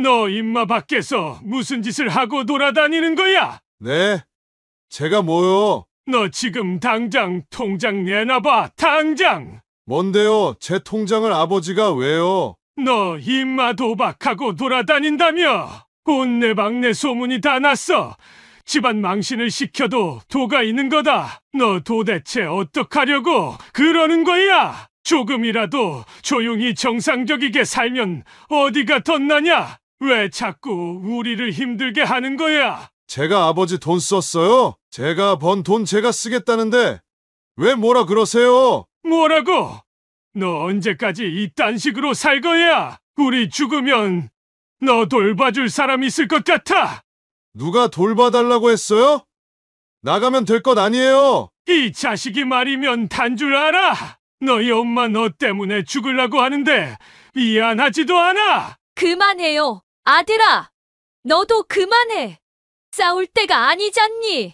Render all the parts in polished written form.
너 임마 밖에서 무슨 짓을 하고 돌아다니는 거야? 네? 제가 뭐요? 너 지금 당장 통장 내놔봐, 당장! 뭔데요? 제 통장을 아버지가 왜요? 너 임마 도박하고 돌아다닌다며! 온내방내 소문이 다 났어! 집안 망신을 시켜도 도가 있는 거다! 너 도대체 어떡하려고 그러는 거야? 조금이라도 조용히 정상적이게 살면 어디가 덧나냐? 왜 자꾸 우리를 힘들게 하는 거야? 제가 아버지 돈 썼어요? 제가 번 돈 제가 쓰겠다는데 왜 뭐라 그러세요? 뭐라고? 너 언제까지 이딴 식으로 살 거야? 우리 죽으면 너 돌봐줄 사람 있을 것 같아? 누가 돌봐달라고 했어요? 나가면 될 것 아니에요? 이 자식이 말이면 단 줄 알아? 너희 엄마 너 때문에 죽으려고 하는데 미안하지도 않아? 그만해요. 아들아, 너도 그만해. 싸울 때가 아니잖니.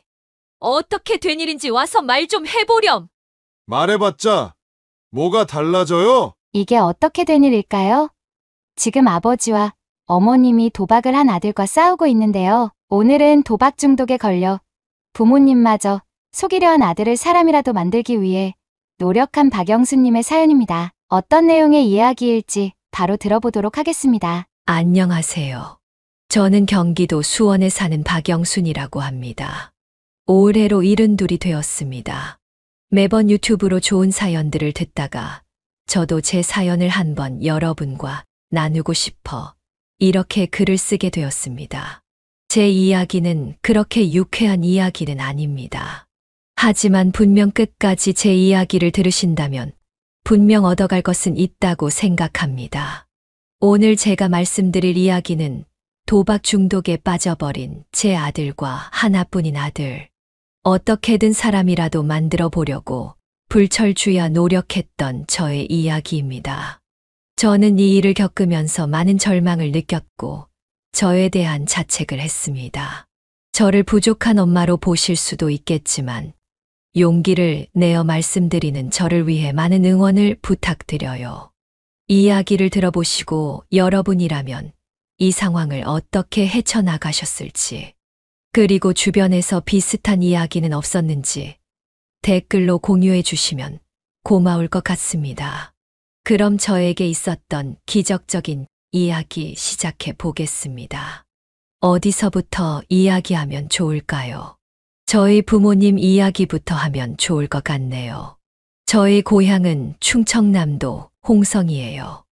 어떻게 된 일인지 와서 말 좀 해보렴. 말해봤자 뭐가 달라져요? 이게 어떻게 된 일일까요? 지금 아버지와 어머님이 도박을 한 아들과 싸우고 있는데요. 오늘은 도박 중독에 걸려 부모님마저 속이려 한 아들을 사람이라도 만들기 위해 노력한 박영수님의 사연입니다. 어떤 내용의 이야기일지 바로 들어보도록 하겠습니다. 안녕하세요. 저는 경기도 수원에 사는 박영순이라고 합니다. 올해로 72이 되었습니다. 매번 유튜브로 좋은 사연들을 듣다가 저도 제 사연을 한번 여러분과 나누고 싶어 이렇게 글을 쓰게 되었습니다. 제 이야기는 그렇게 유쾌한 이야기는 아닙니다. 하지만 분명 끝까지 제 이야기를 들으신다면 분명 얻어갈 것은 있다고 생각합니다. 오늘 제가 말씀드릴 이야기는 도박 중독에 빠져버린 제 아들과 하나뿐인 아들, 어떻게든 사람이라도 만들어 보려고 불철주야 노력했던 저의 이야기입니다. 저는 이 일을 겪으면서 많은 절망을 느꼈고 저에 대한 자책을 했습니다. 저를 부족한 엄마로 보실 수도 있겠지만 용기를 내어 말씀드리는 저를 위해 많은 응원을 부탁드려요. 이야기를 들어보시고 여러분이라면 이 상황을 어떻게 헤쳐나가셨을지, 그리고 주변에서 비슷한 이야기는 없었는지 댓글로 공유해 주시면 고마울 것 같습니다. 그럼 저에게 있었던 기적적인 이야기 시작해 보겠습니다. 어디서부터 이야기하면 좋을까요? 저희 부모님 이야기부터 하면 좋을 것 같네요. 저희 고향은 충청남도 홍성이에요.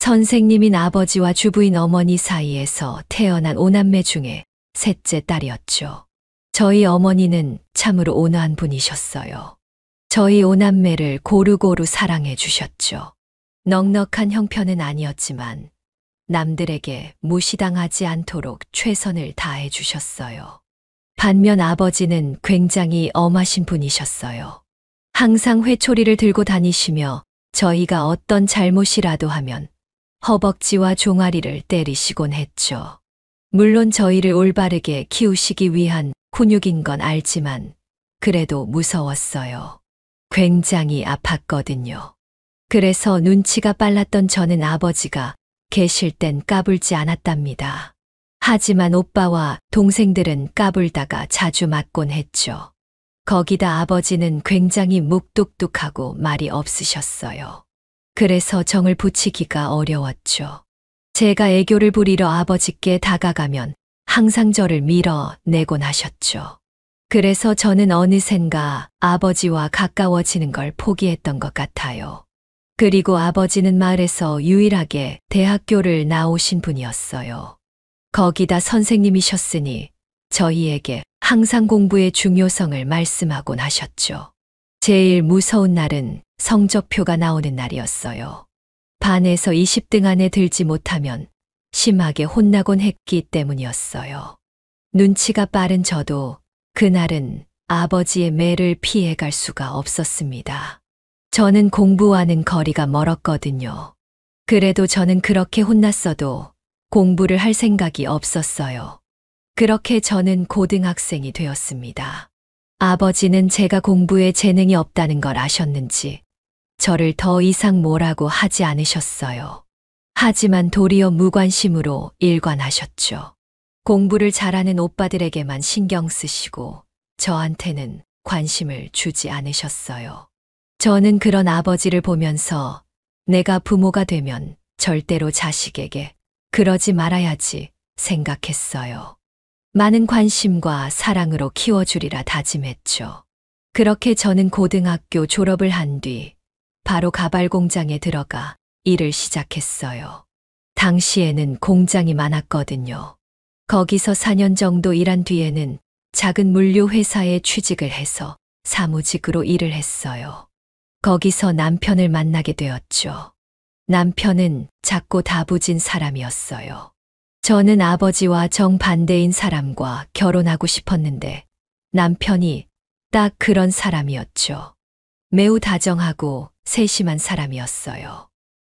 선생님인 아버지와 주부인 어머니 사이에서 태어난 5남매 중에 셋째 딸이었죠. 저희 어머니는 참으로 온화한 분이셨어요. 저희 5남매를 고루고루 사랑해 주셨죠. 넉넉한 형편은 아니었지만 남들에게 무시당하지 않도록 최선을 다해 주셨어요. 반면 아버지는 굉장히 엄하신 분이셨어요. 항상 회초리를 들고 다니시며 저희가 어떤 잘못이라도 하면 허벅지와 종아리를 때리시곤 했죠. 물론 저희를 올바르게 키우시기 위한 훈육인 건 알지만 그래도 무서웠어요. 굉장히 아팠거든요. 그래서 눈치가 빨랐던 저는 아버지가 계실 땐 까불지 않았답니다. 하지만 오빠와 동생들은 까불다가 자주 맞곤 했죠. 거기다 아버지는 굉장히 묵뚝뚝하고 말이 없으셨어요. 그래서 정을 붙이기가 어려웠죠. 제가 애교를 부리러 아버지께 다가가면 항상 저를 밀어내곤 하셨죠. 그래서 저는 어느샌가 아버지와 가까워지는 걸 포기했던 것 같아요. 그리고 아버지는 마을에서 유일하게 대학교를 나오신 분이었어요. 거기다 선생님이셨으니 저희에게 항상 공부의 중요성을 말씀하곤 하셨죠. 제일 무서운 날은 성적표가 나오는 날이었어요. 반에서 20등 안에 들지 못하면 심하게 혼나곤 했기 때문이었어요. 눈치가 빠른 저도 그날은 아버지의 매를 피해갈 수가 없었습니다. 저는 공부와는 거리가 멀었거든요. 그래도 저는 그렇게 혼났어도 공부를 할 생각이 없었어요. 그렇게 저는 고등학생이 되었습니다. 아버지는 제가 공부에 재능이 없다는 걸 아셨는지 저를 더 이상 뭐라고 하지 않으셨어요. 하지만 도리어 무관심으로 일관하셨죠. 공부를 잘하는 오빠들에게만 신경 쓰시고 저한테는 관심을 주지 않으셨어요. 저는 그런 아버지를 보면서 내가 부모가 되면 절대로 자식에게 그러지 말아야지 생각했어요. 많은 관심과 사랑으로 키워주리라 다짐했죠. 그렇게 저는 고등학교 졸업을 한 뒤 바로 가발 공장에 들어가 일을 시작했어요. 당시에는 공장이 많았거든요. 거기서 4년 정도 일한 뒤에는 작은 물류 회사에 취직을 해서 사무직으로 일을 했어요. 거기서 남편을 만나게 되었죠. 남편은 작고 다부진 사람이었어요. 저는 아버지와 정반대인 사람과 결혼하고 싶었는데 남편이 딱 그런 사람이었죠. 매우 다정하고 세심한 사람이었어요.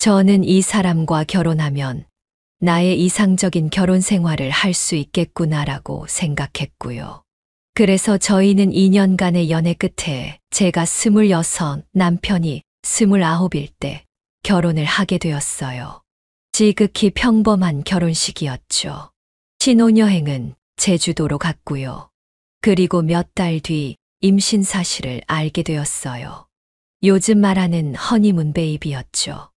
저는 이 사람과 결혼하면 나의 이상적인 결혼 생활을 할 수 있겠구나라고 생각했고요. 그래서 저희는 2년간의 연애 끝에 제가 26, 남편이 29일 때 결혼을 하게 되었어요. 지극히 평범한 결혼식이었죠. 신혼여행은 제주도로 갔고요. 그리고 몇 달 뒤 임신 사실을 알게 되었어요. 요즘 말하는 허니문 베이비였죠.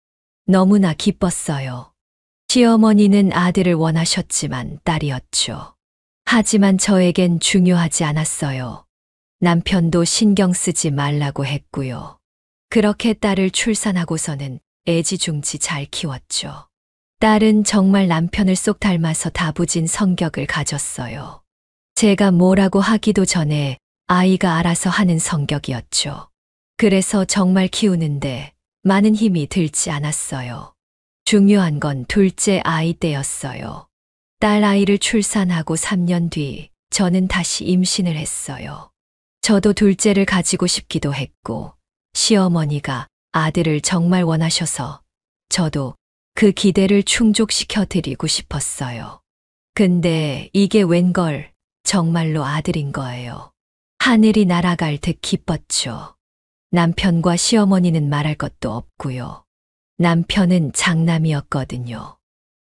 너무나 기뻤어요. 시어머니는 아들을 원하셨지만 딸이었죠. 하지만 저에겐 중요하지 않았어요. 남편도 신경 쓰지 말라고 했고요. 그렇게 딸을 출산하고서는 애지중지 잘 키웠죠. 딸은 정말 남편을 쏙 닮아서 다부진 성격을 가졌어요. 제가 뭐라고 하기도 전에 아이가 알아서 하는 성격이었죠. 그래서 정말 키우는데 많은 힘이 들지 않았어요. 중요한 건 둘째 아이 때였어요. 딸 아이를 출산하고 3년 뒤 저는 다시 임신을 했어요. 저도 둘째를 가지고 싶기도 했고 시어머니가 아들을 정말 원하셔서 저도 그 기대를 충족시켜 드리고 싶었어요. 근데 이게 웬걸 정말로 아들인 거예요. 하늘이 날아갈 듯 기뻤죠. 남편과 시어머니는 말할 것도 없고요. 남편은 장남이었거든요.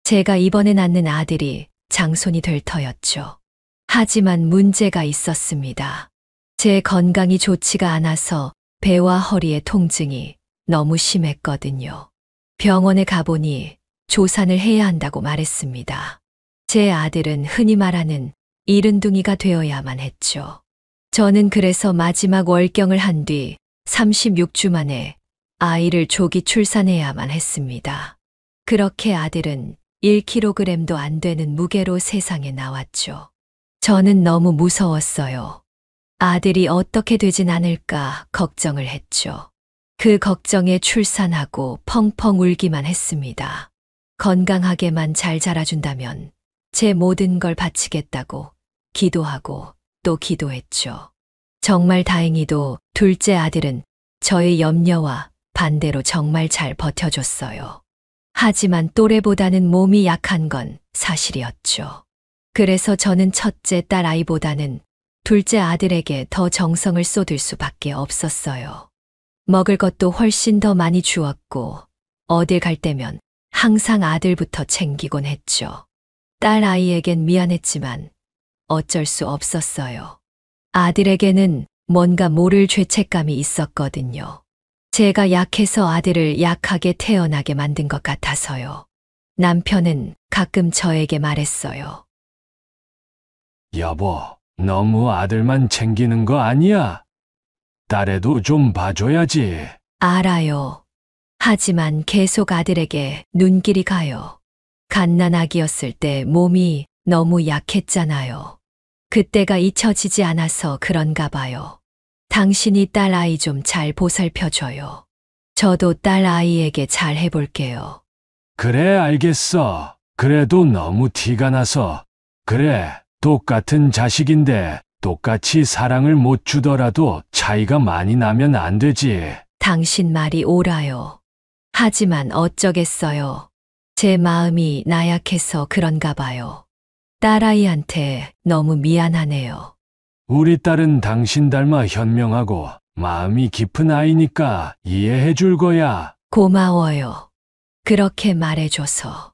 제가 이번에 낳는 아들이 장손이 될 터였죠. 하지만 문제가 있었습니다. 제 건강이 좋지가 않아서 배와 허리의 통증이 너무 심했거든요. 병원에 가보니 조산을 해야 한다고 말했습니다. 제 아들은 흔히 말하는 이른둥이가 되어야만 했죠. 저는 그래서 마지막 월경을 한 뒤 36주 만에 아이를 조기 출산해야만 했습니다. 그렇게 아들은 1kg도 안 되는 무게로 세상에 나왔죠. 저는 너무 무서웠어요. 아들이 어떻게 되진 않을까 걱정을 했죠. 그 걱정에 출산하고 펑펑 울기만 했습니다. 건강하게만 잘 자라준다면 제 모든 걸 바치겠다고 기도하고 또 기도했죠. 정말 다행히도 둘째 아들은 저의 염려와 반대로 정말 잘 버텨줬어요. 하지만 또래보다는 몸이 약한 건 사실이었죠. 그래서 저는 첫째 딸 아이보다는 둘째 아들에게 더 정성을 쏟을 수밖에 없었어요. 먹을 것도 훨씬 더 많이 주었고 어딜 갈 때면 항상 아들부터 챙기곤 했죠. 딸 아이에겐 미안했지만 어쩔 수 없었어요. 아들에게는 뭔가 모를 죄책감이 있었거든요. 제가 약해서 아들을 약하게 태어나게 만든 것 같아서요. 남편은 가끔 저에게 말했어요. 여보, 너무 아들만 챙기는 거 아니야? 딸애도 좀 봐줘야지. 알아요. 하지만 계속 아들에게 눈길이 가요. 갓난아기였을 때 몸이 너무 약했잖아요. 그때가 잊혀지지 않아서 그런가 봐요. 당신이 딸 아이 좀 잘 보살펴줘요. 저도 딸 아이에게 잘 해볼게요. 그래, 알겠어. 그래도 너무 티가 나서. 그래, 똑같은 자식인데 똑같이 사랑을 못 주더라도 차이가 많이 나면 안 되지. 당신 말이 옳아요. 하지만 어쩌겠어요. 제 마음이 나약해서 그런가 봐요. 딸아이한테 너무 미안하네요. 우리 딸은 당신 닮아 현명하고 마음이 깊은 아이니까 이해해 줄 거야. 고마워요. 그렇게 말해줘서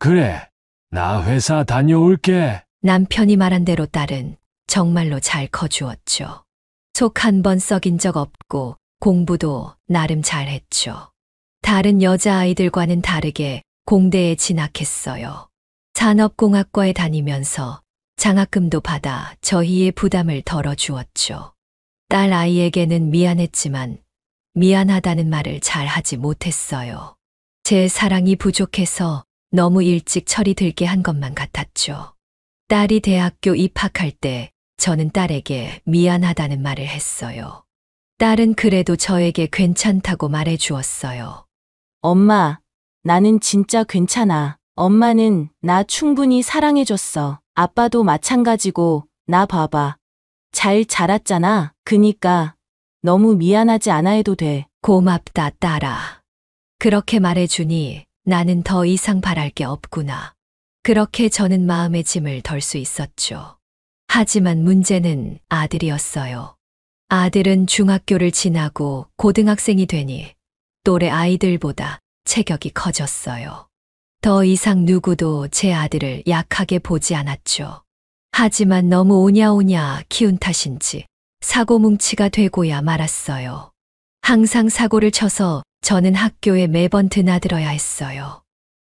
그래, 나 회사 다녀올게. 남편이 말한 대로 딸은 정말로 잘 커주었죠. 속 한 번 썩인 적 없고 공부도 나름 잘했죠. 다른 여자아이들과는 다르게 공대에 진학했어요. 산업공학과에 다니면서 장학금도 받아 저희의 부담을 덜어주었죠. 딸 아이에게는 미안했지만 미안하다는 말을 잘 하지 못했어요. 제 사랑이 부족해서 너무 일찍 철이 들게 한 것만 같았죠. 딸이 대학교 입학할 때 저는 딸에게 미안하다는 말을 했어요. 딸은 그래도 저에게 괜찮다고 말해 주었어요. 엄마, 나는 진짜 괜찮아. 엄마는 나 충분히 사랑해줬어. 아빠도 마찬가지고, 나 봐봐. 잘 자랐잖아. 그니까 너무 미안하지 않아 해도 돼. 고맙다, 딸아. 그렇게 말해주니 나는 더 이상 바랄 게 없구나. 그렇게 저는 마음의 짐을 덜 수 있었죠. 하지만 문제는 아들이었어요. 아들은 중학교를 지나고 고등학생이 되니 또래 아이들보다 체격이 커졌어요. 더 이상 누구도 제 아들을 약하게 보지 않았죠. 하지만 너무 오냐오냐 키운 탓인지 사고뭉치가 되고야 말았어요. 항상 사고를 쳐서 저는 학교에 매번 드나들어야 했어요.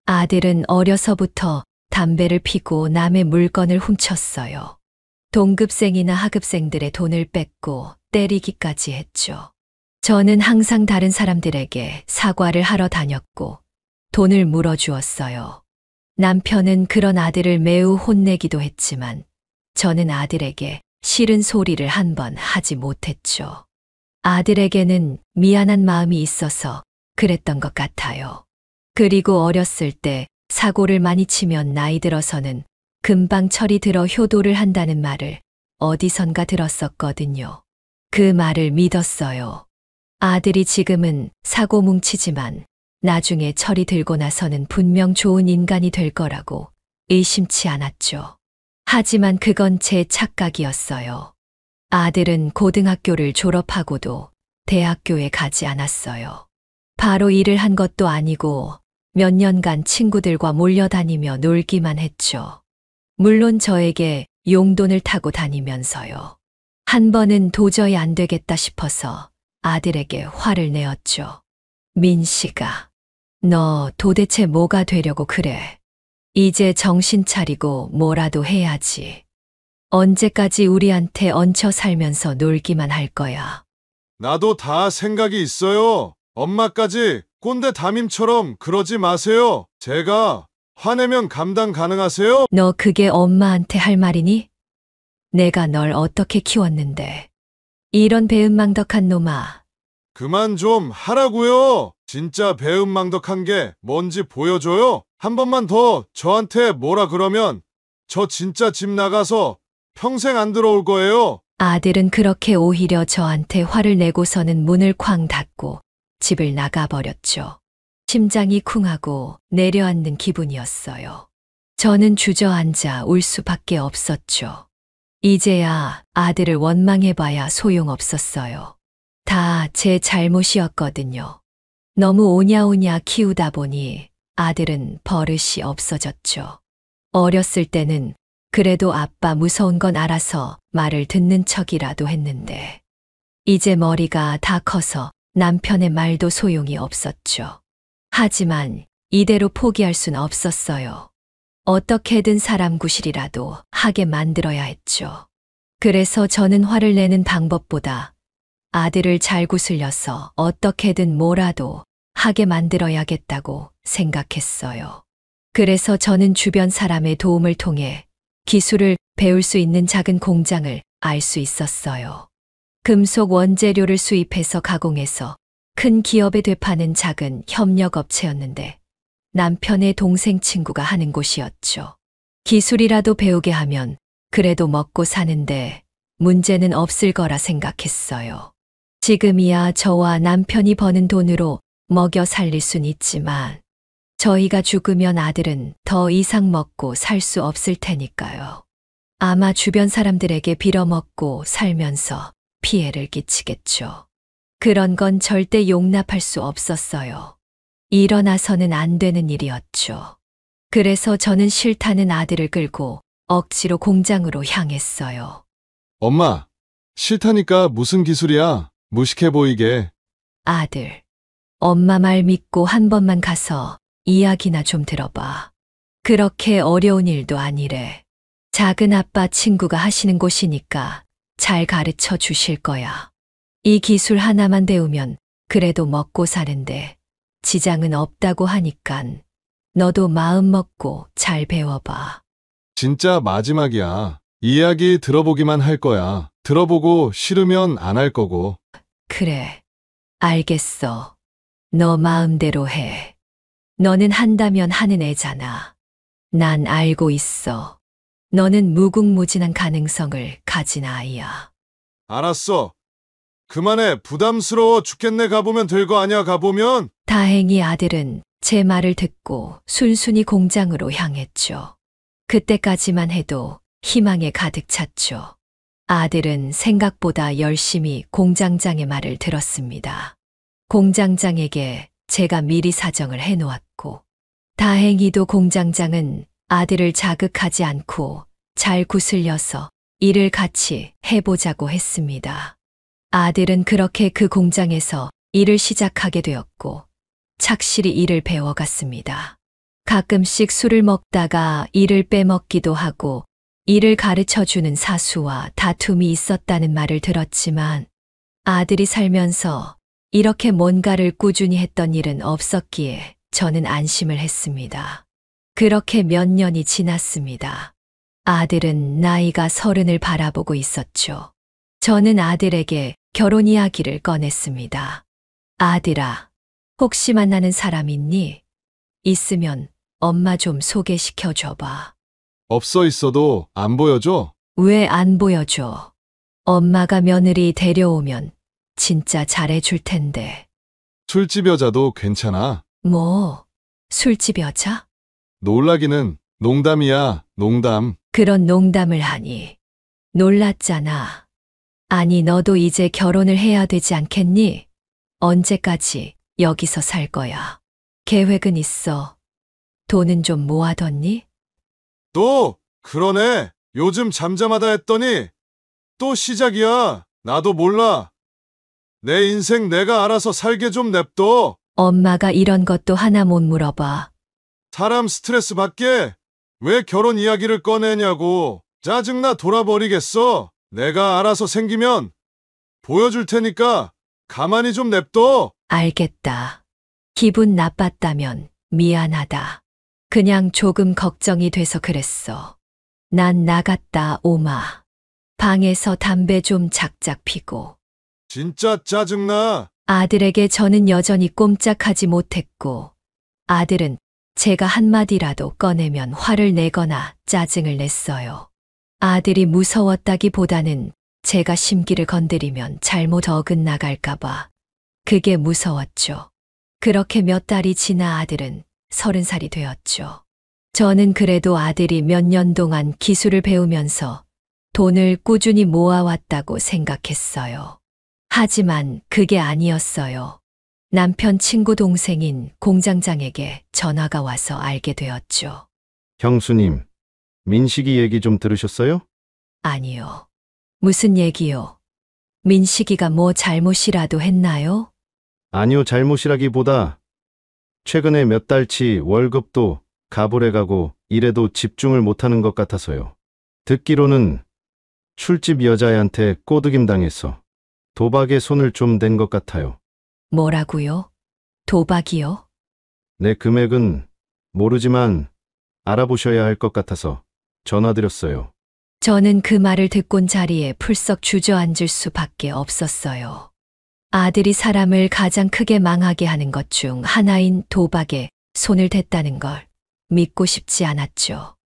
아들은 어려서부터 담배를 피고 남의 물건을 훔쳤어요. 동급생이나 하급생들의 돈을 뺏고 때리기까지 했죠. 저는 항상 다른 사람들에게 사과를 하러 다녔고 돈을 물어주었어요. 남편은 그런 아들을 매우 혼내기도 했지만 저는 아들에게 싫은 소리를 한 번 하지 못했죠. 아들에게는 미안한 마음이 있어서 그랬던 것 같아요. 그리고 어렸을 때 사고를 많이 치면 나이 들어서는 금방 철이 들어 효도를 한다는 말을 어디선가 들었었거든요. 그 말을 믿었어요. 아들이 지금은 사고 뭉치지만 나중에 철이 들고 나서는 분명 좋은 인간이 될 거라고 의심치 않았죠. 하지만 그건 제 착각이었어요. 아들은 고등학교를 졸업하고도 대학교에 가지 않았어요. 바로 일을 한 것도 아니고 몇 년간 친구들과 몰려다니며 놀기만 했죠. 물론 저에게 용돈을 타고 다니면서요. 한 번은 도저히 안 되겠다 싶어서 아들에게 화를 내었죠. 민식아, 너 도대체 뭐가 되려고 그래? 이제 정신 차리고 뭐라도 해야지. 언제까지 우리한테 얹혀 살면서 놀기만 할 거야. 나도 다 생각이 있어요. 엄마까지 꼰대 담임처럼 그러지 마세요. 제가 화내면 감당 가능하세요? 너 그게 엄마한테 할 말이니? 내가 널 어떻게 키웠는데. 이런 배은망덕한 놈아. 그만 좀 하라고요. 진짜 배은망덕한 게 뭔지 보여줘요. 한 번만 더 저한테 뭐라 그러면 저 진짜 집 나가서 평생 안 들어올 거예요. 아들은 그렇게 오히려 저한테 화를 내고서는 문을 쾅 닫고 집을 나가버렸죠. 심장이 쿵하고 내려앉는 기분이었어요. 저는 주저앉아 울 수밖에 없었죠. 이제야 아들을 원망해봐야 소용없었어요. 다 제 잘못이었거든요. 너무 오냐오냐 키우다 보니 아들은 버릇이 없어졌죠. 어렸을 때는 그래도 아빠 무서운 건 알아서 말을 듣는 척이라도 했는데 이제 머리가 다 커서 남편의 말도 소용이 없었죠. 하지만 이대로 포기할 순 없었어요. 어떻게든 사람 구실이라도 하게 만들어야 했죠. 그래서 저는 화를 내는 방법보다 아들을 잘 구슬려서 어떻게든 뭐라도 하게 만들어야겠다고 생각했어요. 그래서 저는 주변 사람의 도움을 통해 기술을 배울 수 있는 작은 공장을 알 수 있었어요. 금속 원재료를 수입해서 가공해서 큰 기업에 되파는 작은 협력업체였는데 남편의 동생 친구가 하는 곳이었죠. 기술이라도 배우게 하면 그래도 먹고 사는데 문제는 없을 거라 생각했어요. 지금이야 저와 남편이 버는 돈으로 먹여 살릴 순 있지만 저희가 죽으면 아들은 더 이상 먹고 살 수 없을 테니까요. 아마 주변 사람들에게 빌어먹고 살면서 피해를 끼치겠죠. 그런 건 절대 용납할 수 없었어요. 일어나서는 안 되는 일이었죠. 그래서 저는 싫다는 아들을 끌고 억지로 공장으로 향했어요. 엄마, 싫다니까 무슨 기술이야? 무식해 보이게. 아들, 엄마 말 믿고 한 번만 가서 이야기나 좀 들어봐. 그렇게 어려운 일도 아니래. 작은 아빠 친구가 하시는 곳이니까 잘 가르쳐 주실 거야. 이 기술 하나만 배우면 그래도 먹고 사는데 지장은 없다고 하니깐 너도 마음 먹고 잘 배워봐. 진짜 마지막이야. 이야기 들어보기만 할 거야. 들어보고 싫으면 안 할 거고. 그래, 알겠어. 너 마음대로 해. 너는 한다면 하는 애잖아. 난 알고 있어. 너는 무궁무진한 가능성을 가진 아이야. 알았어. 그만해. 부담스러워 죽겠네. 가보면 될 거 아니야. 가보면. 다행히 아들은 제 말을 듣고 순순히 공장으로 향했죠. 그때까지만 해도 희망에 가득 찼죠. 아들은 생각보다 열심히 공장장의 말을 들었습니다. 공장장에게 제가 미리 사정을 해놓았고, 다행히도 공장장은 아들을 자극하지 않고 잘 구슬려서 일을 같이 해보자고 했습니다. 아들은 그렇게 그 공장에서 일을 시작하게 되었고, 착실히 일을 배워갔습니다. 가끔씩 술을 먹다가 일을 빼먹기도 하고, 일을 가르쳐주는 사수와 다툼이 있었다는 말을 들었지만, 아들이 살면서 이렇게 뭔가를 꾸준히 했던 일은 없었기에 저는 안심을 했습니다. 그렇게 몇 년이 지났습니다. 아들은 나이가 30을 바라보고 있었죠. 저는 아들에게 결혼 이야기를 꺼냈습니다. 아들아, 혹시 만나는 사람 있니? 있으면 엄마 좀 소개시켜 줘봐. 없어 있어도 안 보여줘? 왜 안 보여줘? 엄마가 며느리 데려오면 진짜 잘해줄 텐데. 술집 여자도 괜찮아. 뭐, 술집 여자? 놀라기는 농담이야. 농담. 그런 농담을 하니 놀랐잖아. 아니, 너도 이제 결혼을 해야 되지 않겠니? 언제까지 여기서 살 거야? 계획은 있어. 돈은 좀 모아뒀니? 또 그러네. 요즘 잠잠하다 했더니 또 시작이야. 나도 몰라. 내 인생 내가 알아서 살게 좀 냅둬. 엄마가 이런 것도 하나 못 물어봐. 사람 스트레스 받게 왜 결혼 이야기를 꺼내냐고. 짜증나 돌아버리겠어. 내가 알아서 생기면 보여줄 테니까 가만히 좀 냅둬. 알겠다. 기분 나빴다면 미안하다. 그냥 조금 걱정이 돼서 그랬어. 난 나갔다 오마. 방에서 담배 좀 작작 피고. 진짜 짜증나. 아들에게 저는 여전히 꼼짝하지 못했고, 아들은 제가 한마디라도 꺼내면 화를 내거나 짜증을 냈어요. 아들이 무서웠다기보다는 제가 심기를 건드리면 잘못 어긋나갈까봐 그게 무서웠죠. 그렇게 몇 달이 지나 아들은 30살이 되었죠. 저는 그래도 아들이 몇 년 동안 기술을 배우면서 돈을 꾸준히 모아왔다고 생각했어요. 하지만 그게 아니었어요. 남편 친구 동생인 공장장에게 전화가 와서 알게 되었죠. 형수님, 민식이 얘기 좀 들으셨어요? 아니요. 무슨 얘기요? 민식이가 뭐 잘못이라도 했나요? 아니요, 잘못이라기보다 최근에 몇 달치 월급도 가불해가고 일에도 집중을 못하는 것 같아서요. 듣기로는 술집 여자애한테 꼬드김 당했어. 도박에 손을 좀 댄 것 같아요. 뭐라고요? 도박이요? 내 금액은 모르지만 알아보셔야 할 것 같아서 전화드렸어요. 저는 그 말을 듣곤 자리에 풀썩 주저앉을 수밖에 없었어요. 아들이 사람을 가장 크게 망하게 하는 것 중 하나인 도박에 손을 댔다는 걸 믿고 싶지 않았죠.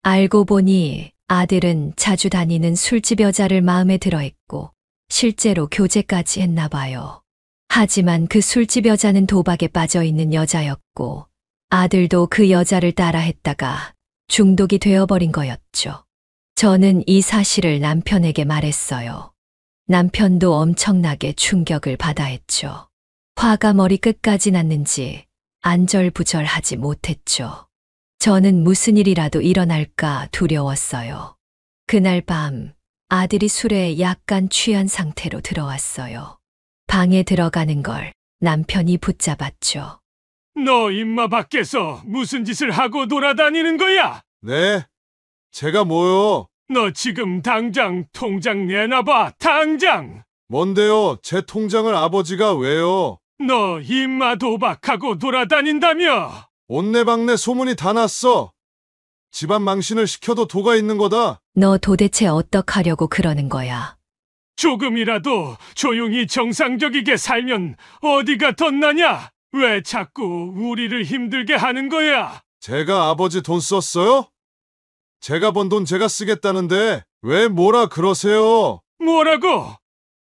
알고 보니 아들은 자주 다니는 술집 여자를 마음에 들어 했고 실제로 교제까지 했나 봐요. 하지만 그 술집 여자는 도박에 빠져 있는 여자였고 아들도 그 여자를 따라 했다가 중독이 되어버린 거였죠. 저는 이 사실을 남편에게 말했어요. 남편도 엄청나게 충격을 받아 했죠. 화가 머리 끝까지 났는지 안절부절하지 못했죠. 저는 무슨 일이라도 일어날까 두려웠어요. 그날 밤 아들이 술에 약간 취한 상태로 들어왔어요. 방에 들어가는 걸 남편이 붙잡았죠. 너 임마 밖에서 무슨 짓을 하고 돌아다니는 거야? 네? 제가 뭐요? 너 지금 당장 통장 내놔봐, 당장! 뭔데요? 제 통장을 아버지가 왜요? 너 임마 도박하고 돌아다닌다며! 온내방내 소문이 다 났어. 집안 망신을 시켜도 도가 있는 거다. 너 도대체 어떡하려고 그러는 거야? 조금이라도 조용히 정상적이게 살면 어디가 덧나냐? 왜 자꾸 우리를 힘들게 하는 거야? 제가 아버지 돈 썼어요? 제가 번 돈 제가 쓰겠다는데 왜 뭐라 그러세요? 뭐라고?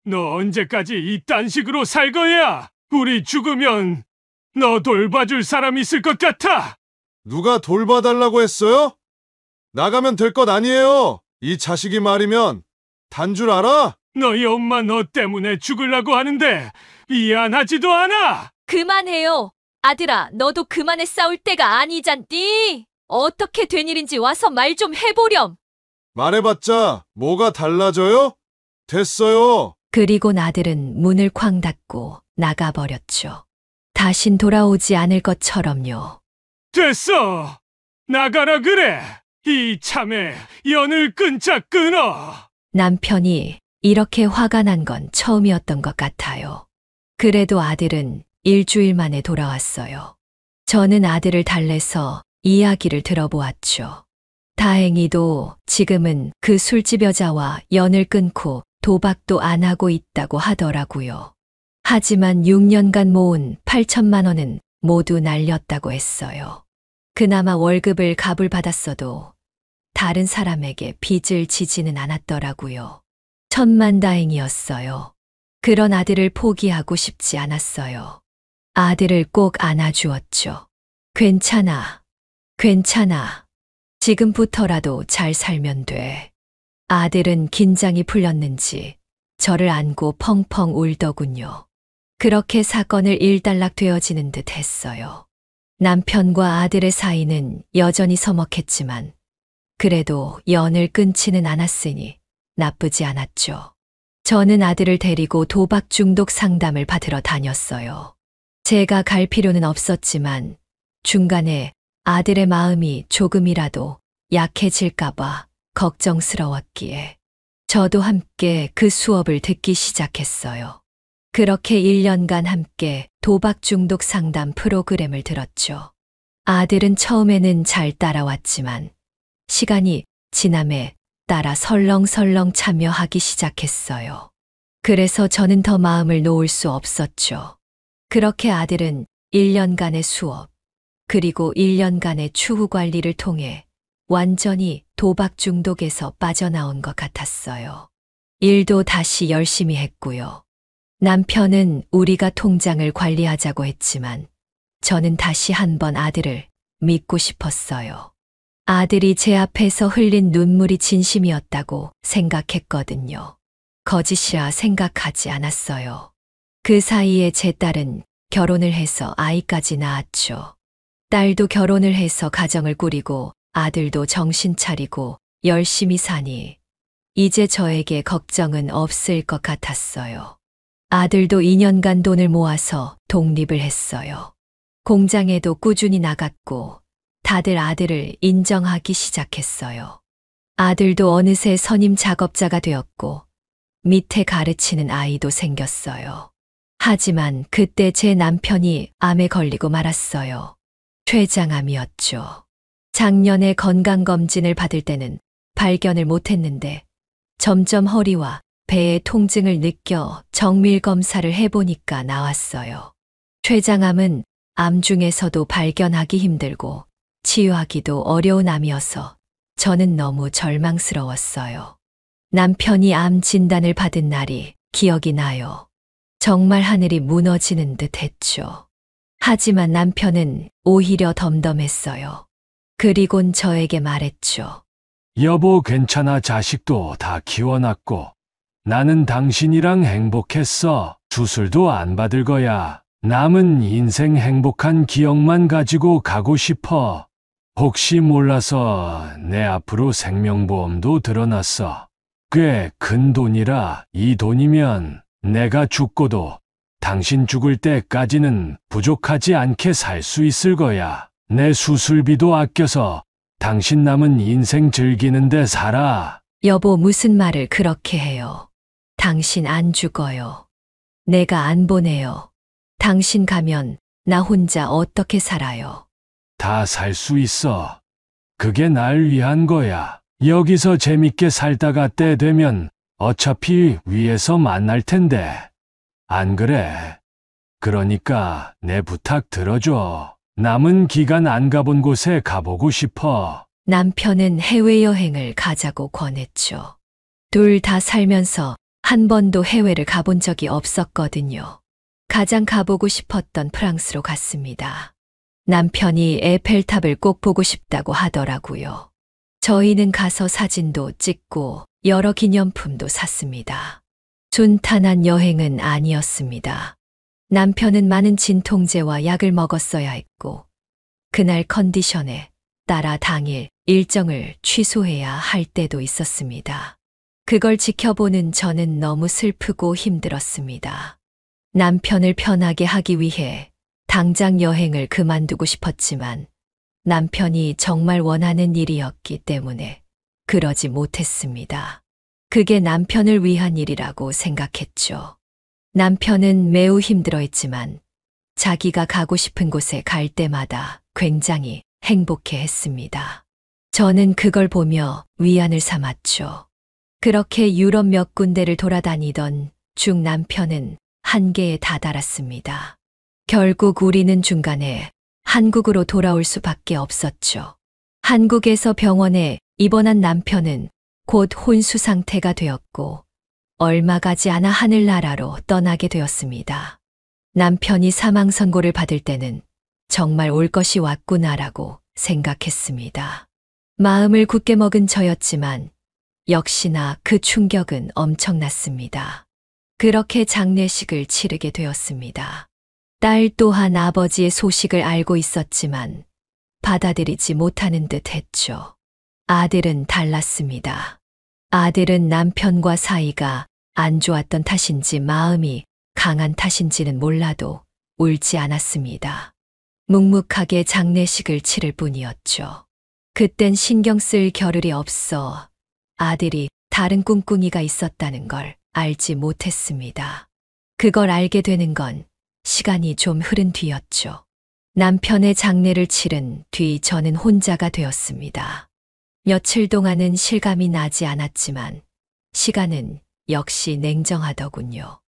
너 언제까지 이딴 식으로 살 거야? 우리 죽으면 너 돌봐줄 사람 있을 것 같아? 누가 돌봐달라고 했어요? 나가면 될 것 아니에요. 이 자식이 말이면 단 줄 알아? 너희 엄마 너 때문에 죽으려고 하는데 미안하지도 않아? 그만해요. 아들아, 너도 그만해 싸울 때가 아니잖니? 어떻게 된 일인지 와서 말 좀 해보렴. 말해봤자 뭐가 달라져요? 됐어요. 그리고 아들은 문을 쾅 닫고 나가버렸죠. 다신 돌아오지 않을 것처럼요. 됐어. 나가라 그래. 이 참에 연을 끊자 끊어. 남편이 이렇게 화가 난 건 처음이었던 것 같아요. 그래도 아들은 일주일 만에 돌아왔어요. 저는 아들을 달래서 이야기를 들어보았죠. 다행히도 지금은 그 술집 여자와 연을 끊고 도박도 안 하고 있다고 하더라고요. 하지만 6년간 모은 8천만 원은 모두 날렸다고 했어요. 그나마 월급을 갑을 받았어도 다른 사람에게 빚을 지지는 않았더라고요. 천만다행이었어요. 그런 아들을 포기하고 싶지 않았어요. 아들을 꼭 안아주었죠. 괜찮아. 괜찮아. 지금부터라도 잘 살면 돼. 아들은 긴장이 풀렸는지 저를 안고 펑펑 울더군요. 그렇게 사건을 일단락되어지는 듯 했어요. 남편과 아들의 사이는 여전히 서먹했지만 그래도 연을 끊지는 않았으니 나쁘지 않았죠. 저는 아들을 데리고 도박 중독 상담을 받으러 다녔어요. 제가 갈 필요는 없었지만 중간에 아들의 마음이 조금이라도 약해질까봐 걱정스러웠기에 저도 함께 그 수업을 듣기 시작했어요. 그렇게 1년간 함께 도박 중독 상담 프로그램을 들었죠. 아들은 처음에는 잘 따라왔지만 시간이 지남에 따라 설렁설렁 참여하기 시작했어요. 그래서 저는 더 마음을 놓을 수 없었죠. 그렇게 아들은 1년간의 수업, 그리고 1년간의 추후 관리를 통해 완전히 도박 중독에서 빠져나온 것 같았어요. 일도 다시 열심히 했고요. 남편은 우리가 통장을 관리하자고 했지만 저는 다시 한번 아들을 믿고 싶었어요. 아들이 제 앞에서 흘린 눈물이 진심이었다고 생각했거든요. 거짓이라 생각하지 않았어요. 그 사이에 제 딸은 결혼을 해서 아이까지 낳았죠. 딸도 결혼을 해서 가정을 꾸리고 아들도 정신 차리고 열심히 사니 이제 저에게 걱정은 없을 것 같았어요. 아들도 2년간 돈을 모아서 독립을 했어요. 공장에도 꾸준히 나갔고 다들 아들을 인정하기 시작했어요. 아들도 어느새 선임 작업자가 되었고 밑에 가르치는 아이도 생겼어요. 하지만 그때 제 남편이 암에 걸리고 말았어요. 췌장암이었죠. 작년에 건강검진을 받을 때는 발견을 못했는데 점점 허리와 배의 통증을 느껴 정밀검사를 해보니까 나왔어요. 췌장암은 암 중에서도 발견하기 힘들고 치유하기도 어려운 암이어서 저는 너무 절망스러웠어요. 남편이 암 진단을 받은 날이 기억이 나요. 정말 하늘이 무너지는 듯 했죠. 하지만 남편은 오히려 덤덤했어요. 그리곤 저에게 말했죠. 여보 괜찮아 자식도 다 키워놨고 나는 당신이랑 행복했어. 수술도 안 받을 거야. 남은 인생 행복한 기억만 가지고 가고 싶어. 혹시 몰라서 내 앞으로 생명보험도 들어놨어. 꽤 큰 돈이라 이 돈이면 내가 죽고도 당신 죽을 때까지는 부족하지 않게 살 수 있을 거야. 내 수술비도 아껴서 당신 남은 인생 즐기는데 살아. 여보, 무슨 말을 그렇게 해요? 당신 안 죽어요. 내가 안 보내요. 당신 가면 나 혼자 어떻게 살아요? 다 살 수 있어. 그게 날 위한 거야. 여기서 재밌게 살다가 때 되면 어차피 위에서 만날 텐데. 안 그래? 그러니까 내 부탁 들어줘. 남은 기간 안 가본 곳에 가보고 싶어. 남편은 해외여행을 가자고 권했죠. 둘 다 살면서 한 번도 해외를 가본 적이 없었거든요. 가장 가보고 싶었던 프랑스로 갔습니다. 남편이 에펠탑을 꼭 보고 싶다고 하더라고요. 저희는 가서 사진도 찍고 여러 기념품도 샀습니다. 순탄한 여행은 아니었습니다. 남편은 많은 진통제와 약을 먹었어야 했고, 그날 컨디션에 따라 당일 일정을 취소해야 할 때도 있었습니다. 그걸 지켜보는 저는 너무 슬프고 힘들었습니다. 남편을 편하게 하기 위해 당장 여행을 그만두고 싶었지만 남편이 정말 원하는 일이었기 때문에 그러지 못했습니다. 그게 남편을 위한 일이라고 생각했죠. 남편은 매우 힘들어했지만 자기가 가고 싶은 곳에 갈 때마다 굉장히 행복해 했습니다. 저는 그걸 보며 위안을 삼았죠. 그렇게 유럽 몇 군데를 돌아다니던 중 남편은 한계에 다다랐습니다. 결국 우리는 중간에 한국으로 돌아올 수밖에 없었죠. 한국에서 병원에 입원한 남편은 곧 혼수 상태가 되었고 얼마 가지 않아 하늘나라로 떠나게 되었습니다. 남편이 사망 선고를 받을 때는 정말 올 것이 왔구나라고 생각했습니다. 마음을 굳게 먹은 저였지만 역시나 그 충격은 엄청났습니다. 그렇게 장례식을 치르게 되었습니다. 딸 또한 아버지의 소식을 알고 있었지만 받아들이지 못하는 듯 했죠. 아들은 달랐습니다. 아들은 남편과 사이가 안 좋았던 탓인지 마음이 강한 탓인지는 몰라도 울지 않았습니다. 묵묵하게 장례식을 치를 뿐이었죠. 그땐 신경 쓸 겨를이 없어 아들이 다른 꿍꿍이가 있었다는 걸 알지 못했습니다. 그걸 알게 되는 건 시간이 좀 흐른 뒤였죠. 남편의 장례를 치른 뒤 저는 혼자가 되었습니다. 며칠 동안은 실감이 나지 않았지만 시간은 역시 냉정하더군요.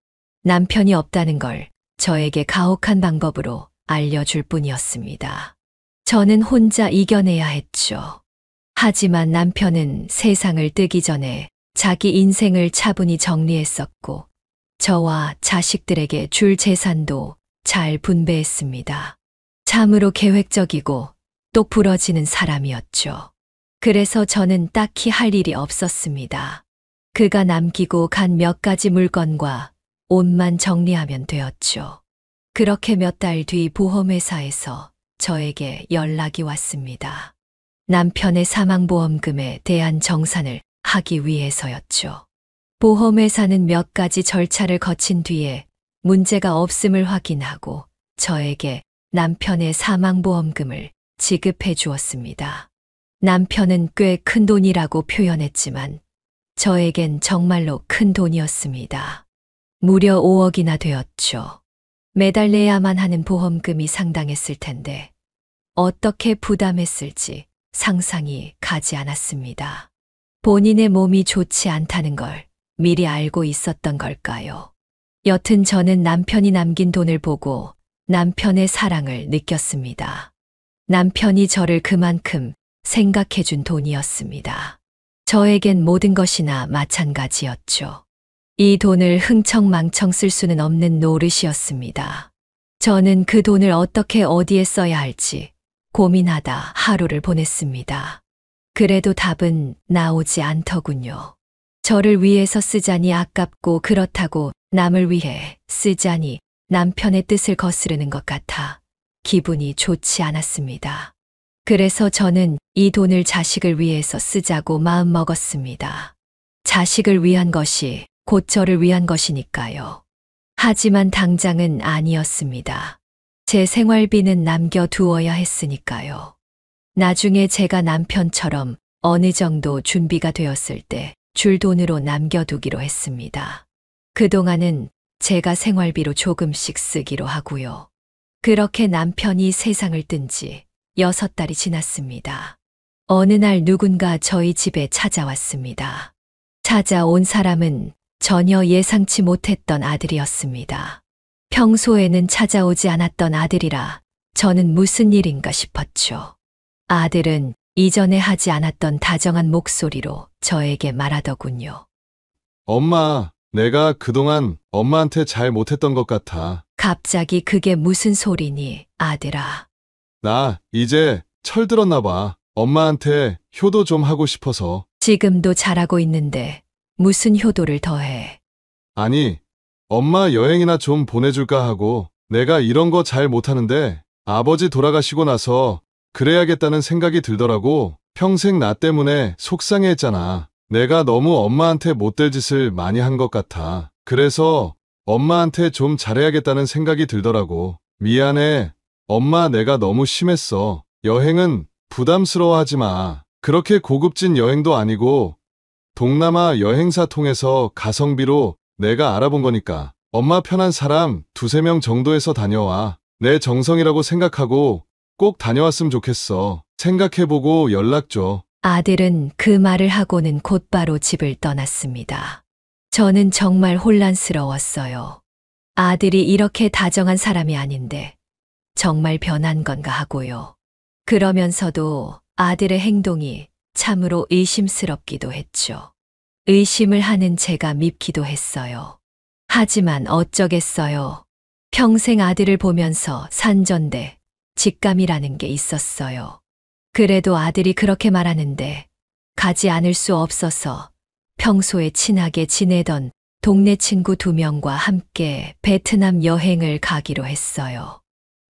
남편이 없다는 걸 저에게 가혹한 방법으로 알려줄 뿐이었습니다. 저는 혼자 이겨내야 했죠. 하지만 남편은 세상을 뜨기 전에 자기 인생을 차분히 정리했었고 저와 자식들에게 줄 재산도 잘 분배했습니다. 참으로 계획적이고 똑부러지는 사람이었죠. 그래서 저는 딱히 할 일이 없었습니다. 그가 남기고 간 몇 가지 물건과 옷만 정리하면 되었죠. 그렇게 몇 달 뒤 보험회사에서 저에게 연락이 왔습니다. 남편의 사망보험금에 대한 정산을 하기 위해서였죠. 보험회사는 몇 가지 절차를 거친 뒤에 문제가 없음을 확인하고 저에게 남편의 사망보험금을 지급해 주었습니다. 남편은 꽤 큰 돈이라고 표현했지만 저에겐 정말로 큰 돈이었습니다. 무려 5억이나 되었죠. 매달 내야만 하는 보험금이 상당했을 텐데 어떻게 부담했을지 상상이 가지 않았습니다. 본인의 몸이 좋지 않다는 걸 미리 알고 있었던 걸까요? 여튼 저는 남편이 남긴 돈을 보고 남편의 사랑을 느꼈습니다. 남편이 저를 그만큼 생각해준 돈이었습니다. 저에겐 모든 것이나 마찬가지였죠. 이 돈을 흥청망청 쓸 수는 없는 노릇이었습니다. 저는 그 돈을 어떻게 어디에 써야 할지 고민하다 하루를 보냈습니다. 그래도 답은 나오지 않더군요. 저를 위해서 쓰자니 아깝고 그렇다고 남을 위해 쓰자니 남편의 뜻을 거스르는 것 같아 기분이 좋지 않았습니다. 그래서 저는 이 돈을 자식을 위해서 쓰자고 마음먹었습니다. 자식을 위한 것이 곧 저를 위한 것이니까요. 하지만 당장은 아니었습니다. 제 생활비는 남겨두어야 했으니까요. 나중에 제가 남편처럼 어느 정도 준비가 되었을 때 줄 돈으로 남겨두기로 했습니다. 그동안은 제가 생활비로 조금씩 쓰기로 하고요. 그렇게 남편이 세상을 뜬 지 6달이 지났습니다. 어느 날 누군가 저희 집에 찾아왔습니다. 찾아온 사람은 전혀 예상치 못했던 아들이었습니다. 평소에는 찾아오지 않았던 아들이라 저는 무슨 일인가 싶었죠. 아들은 이전에 하지 않았던 다정한 목소리로 저에게 말하더군요. 엄마, 내가 그동안 엄마한테 잘 못했던 것 같아. 갑자기 그게 무슨 소리니, 아들아. 나 이제 철들었나 봐. 엄마한테 효도 좀 하고 싶어서. 지금도 잘하고 있는데 무슨 효도를 더해. 아니, 엄마 여행이나 좀 보내줄까 하고 내가 이런 거 잘 못하는데 아버지 돌아가시고 나서 그래야겠다는 생각이 들더라고. 평생 나 때문에 속상해했잖아. 내가 너무 엄마한테 못될 짓을 많이 한 것 같아. 그래서 엄마한테 좀 잘해야겠다는 생각이 들더라고. 미안해. 엄마 내가 너무 심했어. 여행은 부담스러워하지 마. 그렇게 고급진 여행도 아니고 동남아 여행사 통해서 가성비로 내가 알아본 거니까. 엄마 편한 사람 2-3명 정도에서 다녀와. 내 정성이라고 생각하고 꼭 다녀왔으면 좋겠어. 생각해보고 연락 줘. 아들은 그 말을 하고는 곧바로 집을 떠났습니다. 저는 정말 혼란스러웠어요. 아들이 이렇게 다정한 사람이 아닌데 정말 변한 건가 하고요. 그러면서도 아들의 행동이 참으로 의심스럽기도 했죠. 의심을 하는 제가 밉기도 했어요. 하지만 어쩌겠어요. 평생 아들을 보면서 산전대, 직감이라는 게 있었어요. 그래도 아들이 그렇게 말하는데 가지 않을 수 없어서 평소에 친하게 지내던 동네 친구 2명과 함께 베트남 여행을 가기로 했어요.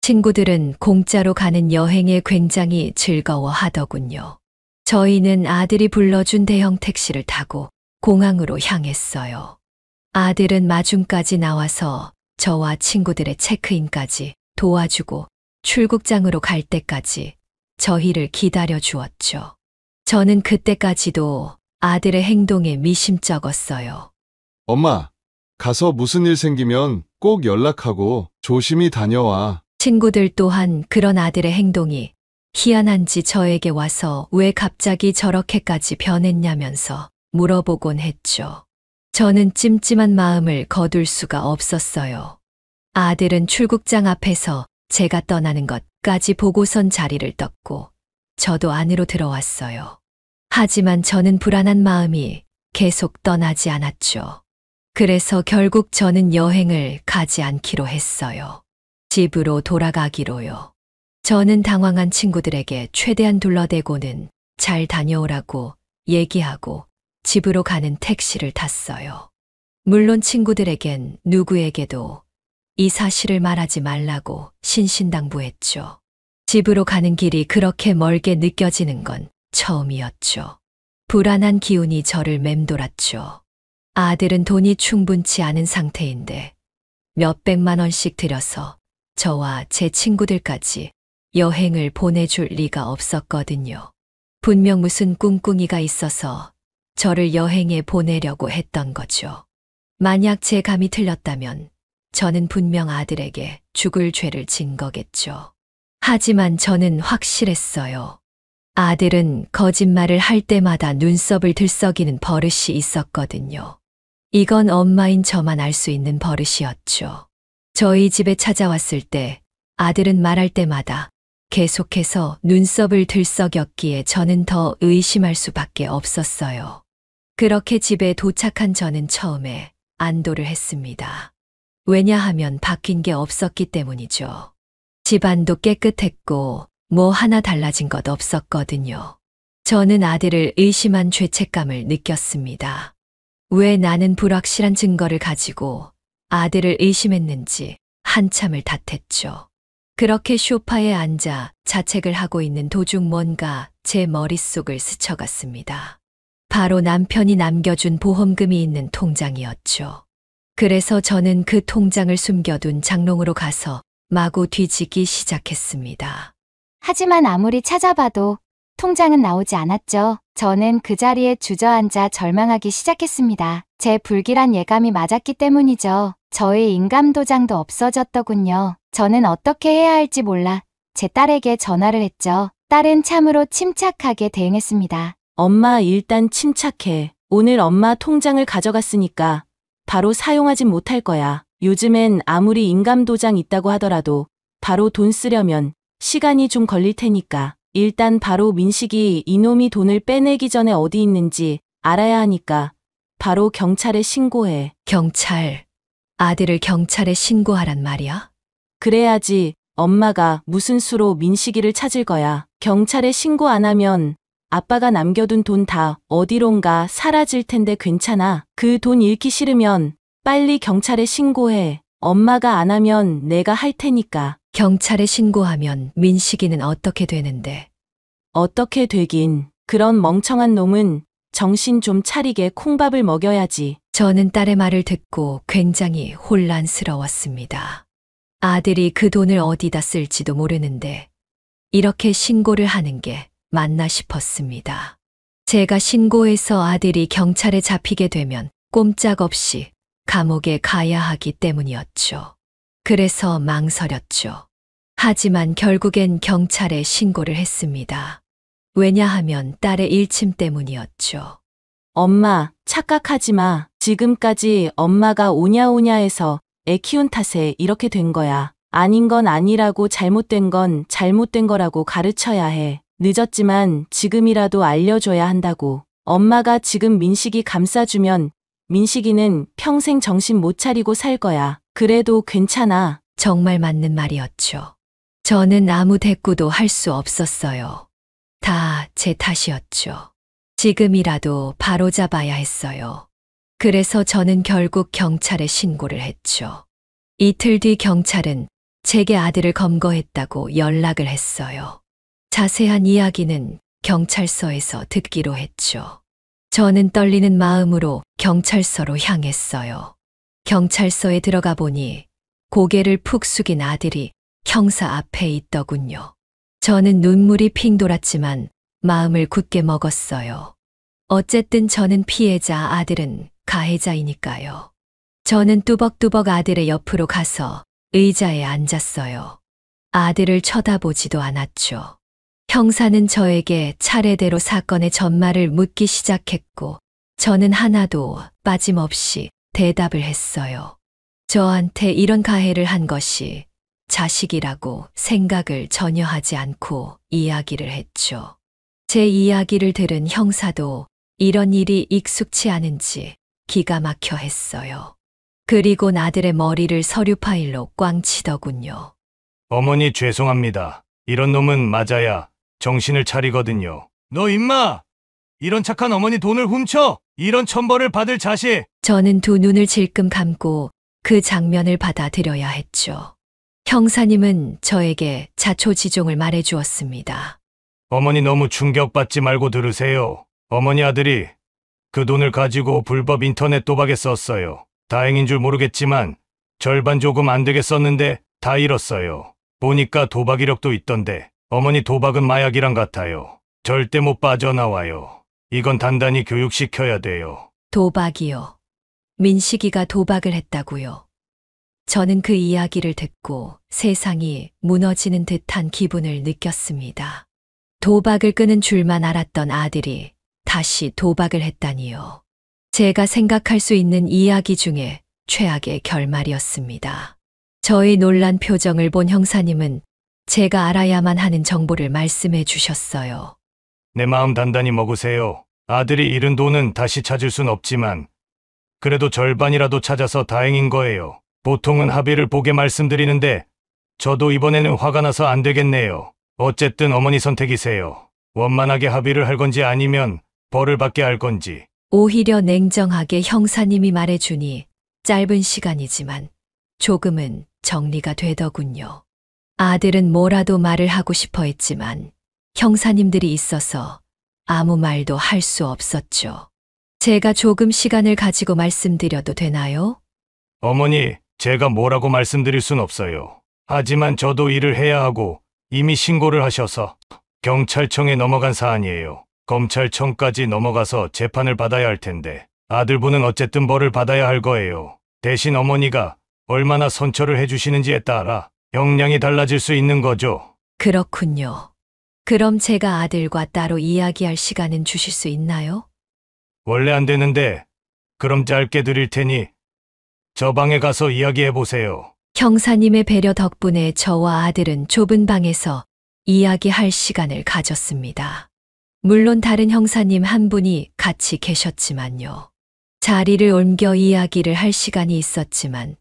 친구들은 공짜로 가는 여행에 굉장히 즐거워하더군요. 저희는 아들이 불러준 대형 택시를 타고 공항으로 향했어요. 아들은 마중까지 나와서 저와 친구들의 체크인까지 도와주고 출국장으로 갈 때까지 저희를 기다려 주었죠. 저는 그때까지도 아들의 행동에 미심쩍었어요. 엄마, 가서 무슨 일 생기면 꼭 연락하고 조심히 다녀와. 친구들 또한 그런 아들의 행동이 희한한지 저에게 와서 왜 갑자기 저렇게까지 변했냐면서 물어보곤 했죠. 저는 찜찜한 마음을 거둘 수가 없었어요. 아들은 출국장 앞에서 제가 떠나는 것까지 보고선 자리를 떴고 저도 안으로 들어왔어요. 하지만 저는 불안한 마음이 계속 떠나지 않았죠. 그래서 결국 저는 여행을 가지 않기로 했어요. 집으로 돌아가기로요. 저는 당황한 친구들에게 최대한 둘러대고는 잘 다녀오라고 얘기하고 집으로 가는 택시를 탔어요. 물론 친구들에겐 누구에게도 이 사실을 말하지 말라고 신신당부했죠. 집으로 가는 길이 그렇게 멀게 느껴지는 건 처음이었죠. 불안한 기운이 저를 맴돌았죠. 아들은 돈이 충분치 않은 상태인데 몇백만 원씩 들여서 저와 제 친구들까지 여행을 보내줄 리가 없었거든요. 분명 무슨 꿍꿍이가 있어서 저를 여행에 보내려고 했던 거죠. 만약 제 감이 틀렸다면 저는 분명 아들에게 죽을 죄를 진 거겠죠. 하지만 저는 확실했어요. 아들은 거짓말을 할 때마다 눈썹을 들썩이는 버릇이 있었거든요. 이건 엄마인 저만 알 수 있는 버릇이었죠. 저희 집에 찾아왔을 때 아들은 말할 때마다 계속해서 눈썹을 들썩였기에 저는 더 의심할 수밖에 없었어요. 그렇게 집에 도착한 저는 처음에 안도를 했습니다. 왜냐하면 바뀐 게 없었기 때문이죠. 집안도 깨끗했고 뭐 하나 달라진 것 없었거든요. 저는 아들을 의심한 죄책감을 느꼈습니다. 왜 나는 불확실한 증거를 가지고 아들을 의심했는지 한참을 탓했죠. 그렇게 소파에 앉아 자책을 하고 있는 도중 뭔가 제 머릿속을 스쳐갔습니다. 바로 남편이 남겨준 보험금이 있는 통장이었죠. 그래서 저는 그 통장을 숨겨둔 장롱으로 가서 마구 뒤지기 시작했습니다. 하지만 아무리 찾아봐도 통장은 나오지 않았죠. 저는 그 자리에 주저앉아 절망하기 시작했습니다. 제 불길한 예감이 맞았기 때문이죠. 저의 인감도장도 없어졌더군요. 저는 어떻게 해야 할지 몰라 제 딸에게 전화를 했죠. 딸은 참으로 침착하게 대응했습니다. 엄마 일단 침착해. 오늘 엄마 통장을 가져갔으니까 바로 사용하진 못할 거야. 요즘엔 아무리 인감도장 있다고 하더라도 바로 돈 쓰려면 시간이 좀 걸릴 테니까 일단 바로 민식이 이놈이 돈을 빼내기 전에 어디 있는지 알아야 하니까 바로 경찰에 신고해. 경찰, 아들을 경찰에 신고하란 말이야? 그래야지 엄마가 무슨 수로 민식이를 찾을 거야. 경찰에 신고 안 하면 아빠가 남겨둔 돈 다 어디론가 사라질 텐데 괜찮아. 그 돈 잃기 싫으면 빨리 경찰에 신고해. 엄마가 안 하면 내가 할 테니까. 경찰에 신고하면 민식이는 어떻게 되는데? 어떻게 되긴. 그런 멍청한 놈은 정신 좀 차리게 콩밥을 먹여야지. 저는 딸의 말을 듣고 굉장히 혼란스러웠습니다. 아들이 그 돈을 어디다 쓸지도 모르는데 이렇게 신고를 하는 게 맞나 싶었습니다. 제가 신고해서 아들이 경찰에 잡히게 되면 꼼짝없이 감옥에 가야 하기 때문이었죠. 그래서 망설였죠. 하지만 결국엔 경찰에 신고를 했습니다. 왜냐하면 딸의 일침 때문이었죠. 엄마, 착각하지 마. 지금까지 엄마가 오냐오냐 해서 애 키운 탓에 이렇게 된 거야. 아닌 건 아니라고 잘못된 건 잘못된 거라고 가르쳐야 해. 늦었지만 지금이라도 알려줘야 한다고. 엄마가 지금 민식이 감싸주면 민식이는 평생 정신 못 차리고 살 거야. 그래도 괜찮아. 정말 맞는 말이었죠. 저는 아무 대꾸도 할 수 없었어요. 다 제 탓이었죠. 지금이라도 바로잡아야 했어요. 그래서 저는 결국 경찰에 신고를 했죠. 이틀 뒤 경찰은 제게 아들을 검거했다고 연락을 했어요. 자세한 이야기는 경찰서에서 듣기로 했죠. 저는 떨리는 마음으로 경찰서로 향했어요. 경찰서에 들어가 보니 고개를 푹 숙인 아들이 형사 앞에 있더군요. 저는 눈물이 핑 돌았지만 마음을 굳게 먹었어요. 어쨌든 저는 피해자, 아들은 가해자이니까요. 저는 뚜벅뚜벅 아들의 옆으로 가서 의자에 앉았어요. 아들을 쳐다보지도 않았죠. 형사는 저에게 차례대로 사건의 전말을 묻기 시작했고 저는 하나도 빠짐없이 대답을 했어요. 저한테 이런 가해를 한 것이 자식이라고 생각을 전혀 하지 않고 이야기를 했죠. 제 이야기를 들은 형사도 이런 일이 익숙치 않은지 기가 막혀 했어요. 그리고 아들의 머리를 서류 파일로 꽝 치더군요. 어머니 죄송합니다. 이런 놈은 맞아야 정신을 차리거든요. 너 임마! 이런 착한 어머니 돈을 훔쳐! 이런 천벌을 받을 자식! 저는 두 눈을 질끔 감고 그 장면을 받아들여야 했죠. 형사님은 저에게 자초지종을 말해 주었습니다. 어머니 너무 충격받지 말고 들으세요. 어머니 아들이 그 돈을 가지고 불법 인터넷 도박에 썼어요. 다행인 줄 모르겠지만 절반 조금 안 되게 썼는데 다 잃었어요. 보니까 도박 이력도 있던데 어머니 도박은 마약이랑 같아요. 절대 못 빠져나와요. 이건 단단히 교육시켜야 돼요. 도박이요. 민식이가 도박을 했다고요. 저는 그 이야기를 듣고 세상이 무너지는 듯한 기분을 느꼈습니다. 도박을 끄는 줄만 알았던 아들이 다시 도박을 했다니요. 제가 생각할 수 있는 이야기 중에 최악의 결말이었습니다. 저의 놀란 표정을 본 형사님은 제가 알아야만 하는 정보를 말씀해 주셨어요. 내 마음 단단히 먹으세요. 아들이 잃은 돈은 다시 찾을 순 없지만 그래도 절반이라도 찾아서 다행인 거예요. 보통은 합의를 보게 말씀드리는데 저도 이번에는 화가 나서 안 되겠네요. 어쨌든 어머니 선택이세요. 원만하게 합의를 할 건지 아니면 벌을 받게 할 건지. 오히려 냉정하게 형사님이 말해주니 짧은 시간이지만 조금은 정리가 되더군요. 아들은 뭐라도 말을 하고 싶어 했지만 형사님들이 있어서 아무 말도 할 수 없었죠. 제가 조금 시간을 가지고 말씀드려도 되나요? 어머니, 제가 뭐라고 말씀드릴 순 없어요. 하지만 저도 일을 해야 하고 이미 신고를 하셔서 경찰청에 넘어간 사안이에요. 검찰청까지 넘어가서 재판을 받아야 할 텐데 아들분은 어쨌든 벌을 받아야 할 거예요. 대신 어머니가 얼마나 선처를 해주시는지에 따라 형량이 달라질 수 있는 거죠. 그렇군요. 그럼 제가 아들과 따로 이야기할 시간은 주실 수 있나요? 원래 안 되는데 그럼 짧게 드릴 테니 저 방에 가서 이야기해 보세요. 형사님의 배려 덕분에 저와 아들은 좁은 방에서 이야기할 시간을 가졌습니다. 물론 다른 형사님 한 분이 같이 계셨지만요. 자리를 옮겨 이야기를 할 시간이 있었지만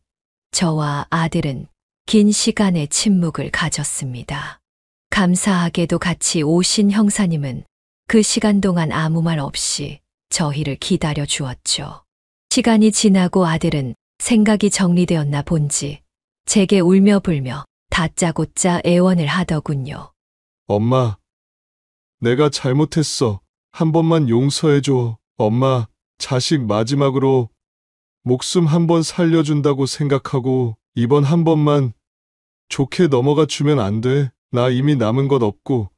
저와 아들은 긴 시간의 침묵을 가졌습니다. 감사하게도 같이 오신 형사님은 그 시간 동안 아무 말 없이 저희를 기다려 주었죠. 시간이 지나고 아들은 생각이 정리되었나 본지 제게 울며 불며 다짜고짜 애원을 하더군요. 엄마, 내가 잘못했어. 한 번만 용서해줘. 엄마, 자식 마지막으로 목숨 한 번 살려준다고 생각하고 이번 한 번만 좋게 넘어가 주면 안 돼. 나 이미 남은 것 없고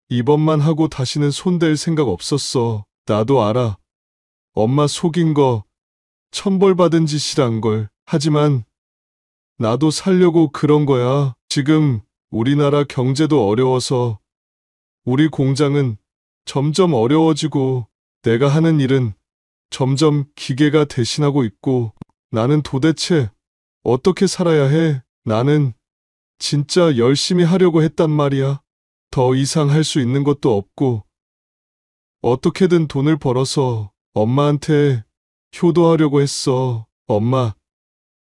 이번만 하고 다시는 손댈 생각 없었어. 나도 알아. 엄마 속인 거 천벌받은 짓이란 걸. 하지만 나도 살려고 그런 거야. 지금 우리나라 경제도 어려워서 우리 공장은 점점 어려워지고 내가 하는 일은 점점 기계가 대신하고 있고 나는 도대체 어떻게 살아야 해? 나는 진짜 열심히 하려고 했단 말이야. 더 이상 할 수 있는 것도 없고 어떻게든 돈을 벌어서 엄마한테 효도하려고 했어. 엄마,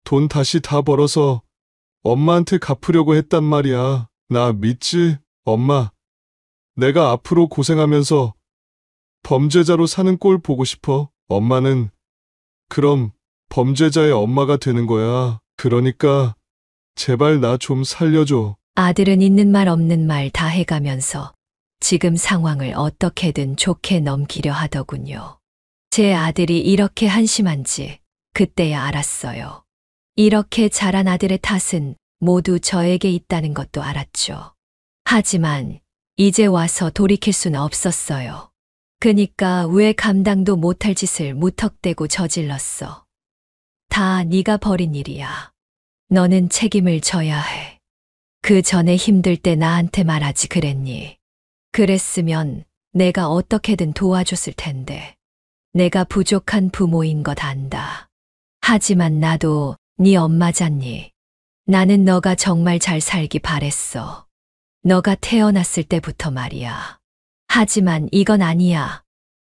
돈 다시 다 벌어서 엄마한테 갚으려고 했단 말이야. 나 믿지? 엄마, 내가 앞으로 고생하면서 범죄자로 사는 꼴 보고 싶어. 엄마는 그럼 범죄자의 엄마가 되는 거야. 그러니까 제발 나 좀 살려줘. 아들은 있는 말 없는 말 다 해가면서 지금 상황을 어떻게든 좋게 넘기려 하더군요. 제 아들이 이렇게 한심한지 그때야 알았어요. 이렇게 자란 아들의 탓은 모두 저에게 있다는 것도 알았죠. 하지만 이제 와서 돌이킬 수는 없었어요. 그니까 왜 감당도 못할 짓을 무턱대고 저질렀어. 다 네가 벌인 일이야. 너는 책임을 져야 해. 그 전에 힘들 때 나한테 말하지 그랬니? 그랬으면 내가 어떻게든 도와줬을 텐데. 내가 부족한 부모인 것 안다. 하지만 나도 네 엄마잖니. 나는 너가 정말 잘 살기 바랬어. 너가 태어났을 때부터 말이야. 하지만 이건 아니야.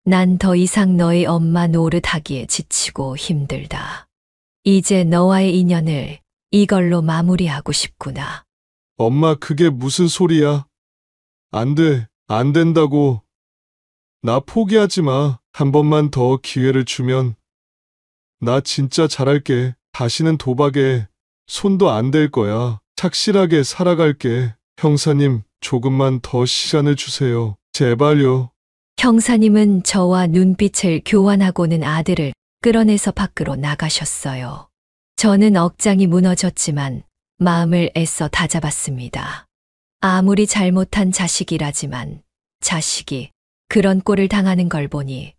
난 더 이상 너의 엄마 노릇하기에 지치고 힘들다. 이제 너와의 인연을 이걸로 마무리하고 싶구나. 엄마, 그게 무슨 소리야? 안 돼, 안 된다고. 나 포기하지 마. 한 번만 더 기회를 주면 나 진짜 잘할게. 다시는 도박에 손도 안 댈 거야. 착실하게 살아갈게. 형사님, 조금만 더 시간을 주세요. 제발요. 형사님은 저와 눈빛을 교환하고는 아들을 끌어내서 밖으로 나가셨어요. 저는 억장이 무너졌지만 마음을 애써 다잡았습니다. 아무리 잘못한 자식이라지만 자식이 그런 꼴을 당하는 걸 보니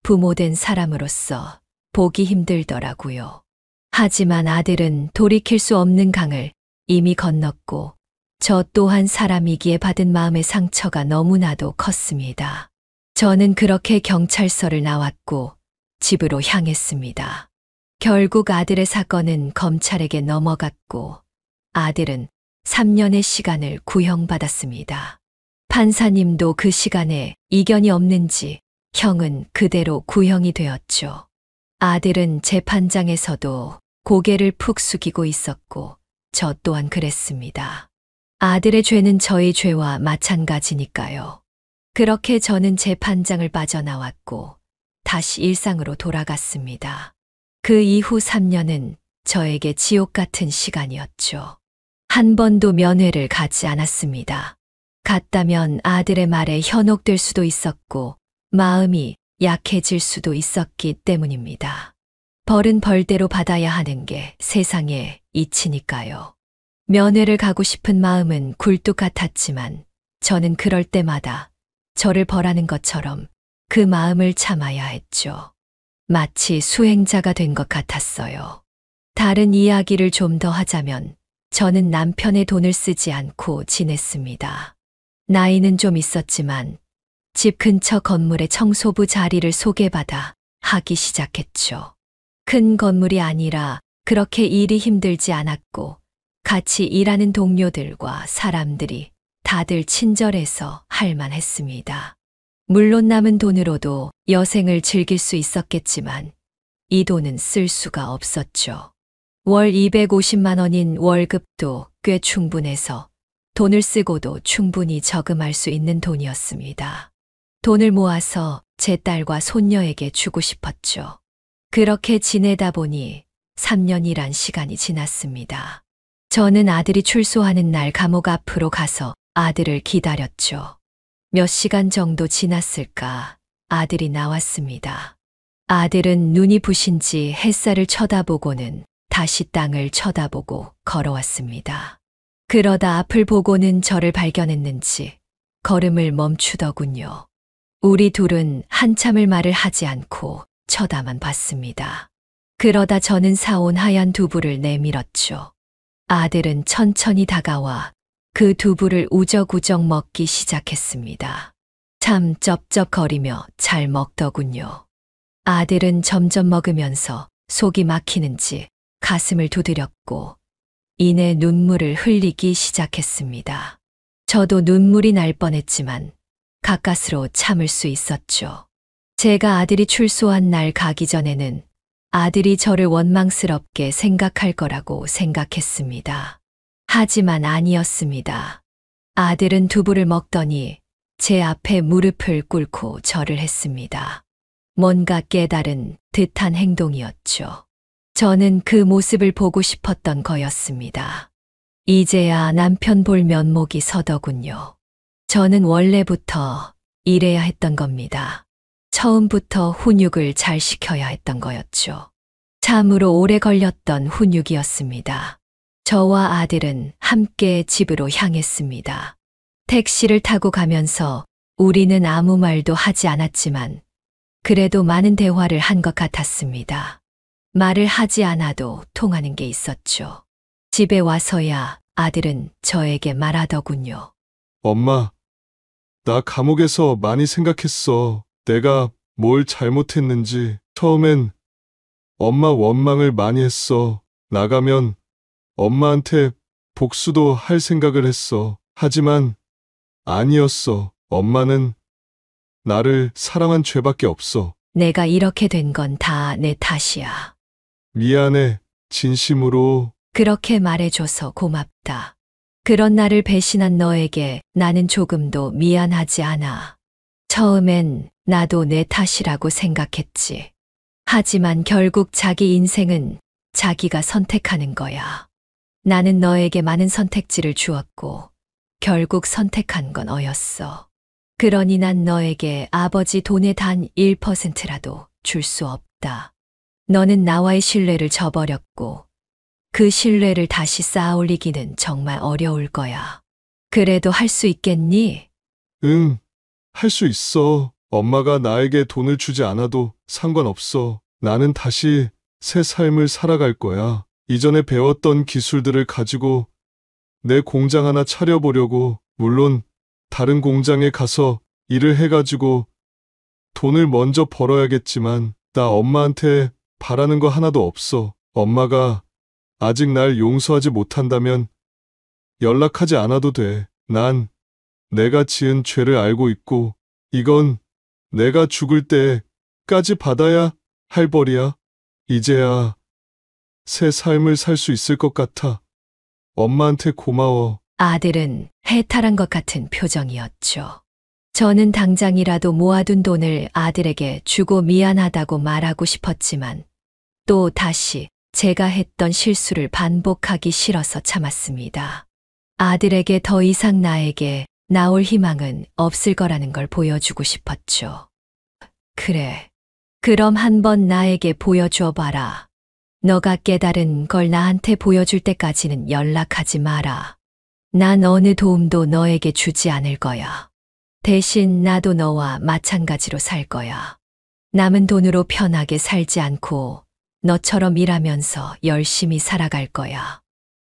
부모된 사람으로서 보기 힘들더라고요. 하지만 아들은 돌이킬 수 없는 강을 이미 건넜고 저 또한 사람이기에 받은 마음의 상처가 너무나도 컸습니다. 저는 그렇게 경찰서를 나왔고 집으로 향했습니다. 결국 아들의 사건은 검찰에게 넘어갔고 아들은 3년의 시간을 구형받았습니다. 판사님도 그 시간에 이견이 없는지 형은 그대로 구형이 되었죠. 아들은 재판장에서도 고개를 푹 숙이고 있었고 저 또한 그랬습니다. 아들의 죄는 저의 죄와 마찬가지니까요. 그렇게 저는 재판장을 빠져나왔고 다시 일상으로 돌아갔습니다. 그 이후 3년은 저에게 지옥 같은 시간이었죠. 한 번도 면회를 가지 않았습니다. 갔다면 아들의 말에 현혹될 수도 있었고 마음이 약해질 수도 있었기 때문입니다. 벌은 벌대로 받아야 하는 게 세상의 이치니까요. 면회를 가고 싶은 마음은 굴뚝 같았지만 저는 그럴 때마다 저를 벌하는 것처럼 그 마음을 참아야 했죠. 마치 수행자가 된 것 같았어요. 다른 이야기를 좀 더 하자면 저는 남편의 돈을 쓰지 않고 지냈습니다. 나이는 좀 있었지만 집 근처 건물의 청소부 자리를 소개받아 하기 시작했죠. 큰 건물이 아니라 그렇게 일이 힘들지 않았고 같이 일하는 동료들과 사람들이 다들 친절해서 할만했습니다. 물론 남은 돈으로도 여생을 즐길 수 있었겠지만 이 돈은 쓸 수가 없었죠. 월 250만 원인 월급도 꽤 충분해서 돈을 쓰고도 충분히 저금할 수 있는 돈이었습니다. 돈을 모아서 제 딸과 손녀에게 주고 싶었죠. 그렇게 지내다 보니 3년이란 시간이 지났습니다. 저는 아들이 출소하는 날 감옥 앞으로 가서 아들을 기다렸죠. 몇 시간 정도 지났을까 아들이 나왔습니다. 아들은 눈이 부신지 햇살을 쳐다보고는 다시 땅을 쳐다보고 걸어왔습니다. 그러다 앞을 보고는 저를 발견했는지 걸음을 멈추더군요. 우리 둘은 한참을 말을 하지 않고 쳐다만 봤습니다. 그러다 저는 사온 하얀 두부를 내밀었죠. 아들은 천천히 다가와 그 두부를 우적우적 먹기 시작했습니다. 참 쩝쩝거리며 잘 먹더군요. 아들은 점점 먹으면서 속이 막히는지 가슴을 두드렸고 이내 눈물을 흘리기 시작했습니다. 저도 눈물이 날 뻔했지만 가까스로 참을 수 있었죠. 제가 아들이 출소한 날 가기 전에는 아들이 저를 원망스럽게 생각할 거라고 생각했습니다. 하지만 아니었습니다. 아들은 두부를 먹더니 제 앞에 무릎을 꿇고 절을 했습니다. 뭔가 깨달은 듯한 행동이었죠. 저는 그 모습을 보고 싶었던 거였습니다. 이제야 남편 볼 면목이 서더군요. 저는 원래부터 이래야 했던 겁니다. 처음부터 훈육을 잘 시켜야 했던 거였죠. 참으로 오래 걸렸던 훈육이었습니다. 저와 아들은 함께 집으로 향했습니다. 택시를 타고 가면서 우리는 아무 말도 하지 않았지만 그래도 많은 대화를 한 것 같았습니다. 말을 하지 않아도 통하는 게 있었죠. 집에 와서야 아들은 저에게 말하더군요. 엄마, 나 감옥에서 많이 생각했어. 내가 뭘 잘못했는지. 처음엔 엄마 원망을 많이 했어. 나가면 엄마한테 복수도 할 생각을 했어. 하지만 아니었어. 엄마는 나를 사랑한 죄밖에 없어. 내가 이렇게 된 건 다 내 탓이야. 미안해. 진심으로. 그렇게 말해줘서 고맙다. 그런 나를 배신한 너에게 나는 조금도 미안하지 않아. 처음엔 나도 내 탓이라고 생각했지. 하지만 결국 자기 인생은 자기가 선택하는 거야. 나는 너에게 많은 선택지를 주었고 결국 선택한 건 너였어. 그러니 난 너에게 아버지 돈의 단 1%라도 줄 수 없다. 너는 나와의 신뢰를 저버렸고 그 신뢰를 다시 쌓아올리기는 정말 어려울 거야. 그래도 할 수 있겠니? 응, 할 수 있어. 엄마가 나에게 돈을 주지 않아도 상관없어. 나는 다시 새 삶을 살아갈 거야. 이전에 배웠던 기술들을 가지고 내 공장 하나 차려보려고. 물론 다른 공장에 가서 일을 해가지고 돈을 먼저 벌어야겠지만 나 엄마한테 바라는 거 하나도 없어. 엄마가 아직 날 용서하지 못한다면 연락하지 않아도 돼. 난 내가 지은 죄를 알고 있고 이건 내가 죽을 때까지 받아야 할 벌이야. 이제야 새 삶을 살 수 있을 것 같아. 엄마한테 고마워. 아들은 해탈한 것 같은 표정이었죠. 저는 당장이라도 모아둔 돈을 아들에게 주고 미안하다고 말하고 싶었지만 또 다시 제가 했던 실수를 반복하기 싫어서 참았습니다. 아들에게 더 이상 나에게 나올 희망은 없을 거라는 걸 보여주고 싶었죠. 그래. 그럼 한번 나에게 보여줘 봐라. 너가 깨달은 걸 나한테 보여줄 때까지는 연락하지 마라. 난 어느 도움도 너에게 주지 않을 거야. 대신 나도 너와 마찬가지로 살 거야. 남은 돈으로 편하게 살지 않고 너처럼 일하면서 열심히 살아갈 거야.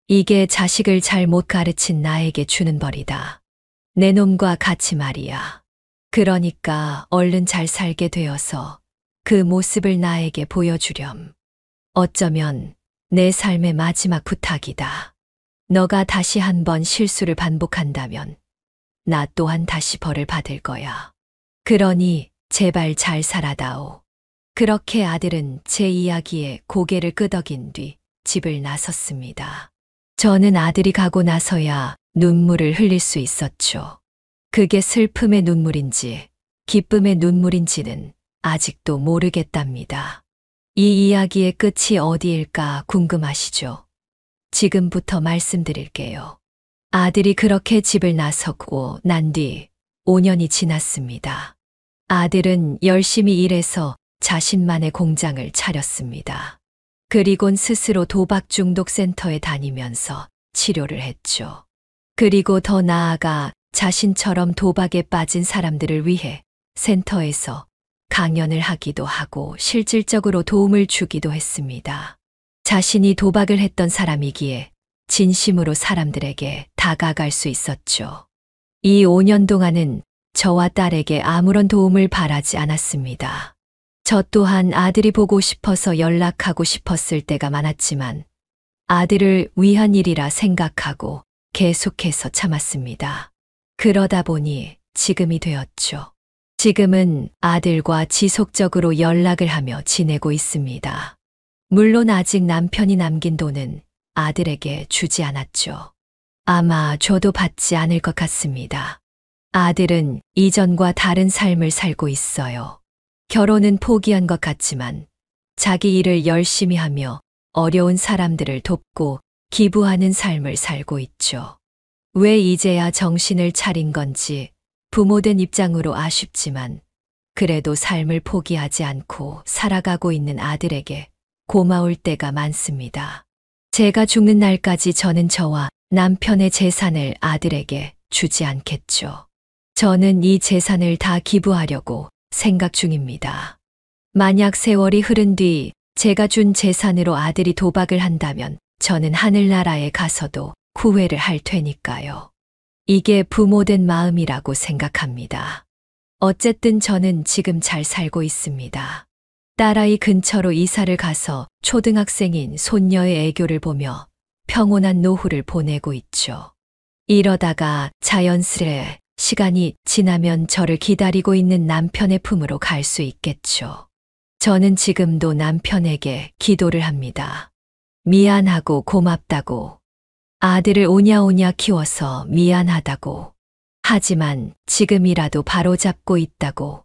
이게 자식을 잘 못 가르친 나에게 주는 벌이다. 내 놈과 같이 말이야. 그러니까 얼른 잘 살게 되어서 그 모습을 나에게 보여주렴. 어쩌면 내 삶의 마지막 부탁이다. 너가 다시 한번 실수를 반복한다면 나 또한 다시 벌을 받을 거야. 그러니 제발 잘 살아다오. 그렇게 아들은 제 이야기에 고개를 끄덕인 뒤 집을 나섰습니다. 저는 아들이 가고 나서야 눈물을 흘릴 수 있었죠. 그게 슬픔의 눈물인지 기쁨의 눈물인지는 아직도 모르겠답니다. 이 이야기의 끝이 어디일까 궁금하시죠? 지금부터 말씀드릴게요. 아들이 그렇게 집을 나섰고 난 뒤 5년이 지났습니다. 아들은 열심히 일해서 자신만의 공장을 차렸습니다. 그리곤 스스로 도박 중독 센터에 다니면서 치료를 했죠. 그리고 더 나아가 자신처럼 도박에 빠진 사람들을 위해 센터에서 강연을 하기도 하고 실질적으로 도움을 주기도 했습니다. 자신이 도박을 했던 사람이기에 진심으로 사람들에게 다가갈 수 있었죠. 이 5년 동안은 저와 딸에게 아무런 도움을 바라지 않았습니다. 저 또한 아들이 보고 싶어서 연락하고 싶었을 때가 많았지만 아들을 위한 일이라 생각하고 계속해서 참았습니다. 그러다 보니 지금이 되었죠. 지금은 아들과 지속적으로 연락을 하며 지내고 있습니다. 물론 아직 남편이 남긴 돈은 아들에게 주지 않았죠. 아마 줘도 받지 않을 것 같습니다. 아들은 이전과 다른 삶을 살고 있어요. 결혼은 포기한 것 같지만 자기 일을 열심히 하며 어려운 사람들을 돕고 기부하는 삶을 살고 있죠. 왜 이제야 정신을 차린 건지 부모된 입장으로 아쉽지만 그래도 삶을 포기하지 않고 살아가고 있는 아들에게 고마울 때가 많습니다. 제가 죽는 날까지 저는 저와 남편의 재산을 아들에게 주지 않겠죠. 저는 이 재산을 다 기부하려고 생각 중입니다. 만약 세월이 흐른 뒤 제가 준 재산으로 아들이 도박을 한다면 저는 하늘나라에 가서도 후회를 할 테니까요. 이게 부모된 마음이라고 생각합니다. 어쨌든 저는 지금 잘 살고 있습니다. 딸아이 근처로 이사를 가서 초등학생인 손녀의 애교를 보며 평온한 노후를 보내고 있죠. 이러다가 자연스레 시간이 지나면 저를 기다리고 있는 남편의 품으로 갈 수 있겠죠. 저는 지금도 남편에게 기도를 합니다. 미안하고 고맙다고. 아들을 오냐오냐 키워서 미안하다고. 하지만 지금이라도 바로잡고 있다고.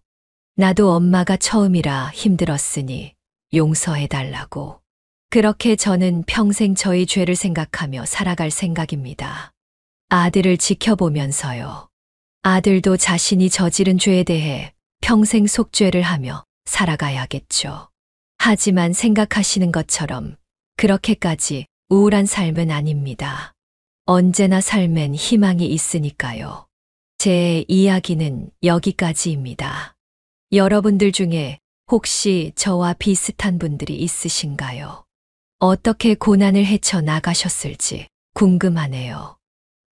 나도 엄마가 처음이라 힘들었으니 용서해달라고. 그렇게 저는 평생 저의 죄를 생각하며 살아갈 생각입니다. 아들을 지켜보면서요. 아들도 자신이 저지른 죄에 대해 평생 속죄를 하며 살아가야겠죠. 하지만 생각하시는 것처럼 그렇게까지 우울한 삶은 아닙니다. 언제나 삶엔 희망이 있으니까요. 제 이야기는 여기까지입니다. 여러분들 중에 혹시 저와 비슷한 분들이 있으신가요? 어떻게 고난을 헤쳐나가셨을지 궁금하네요.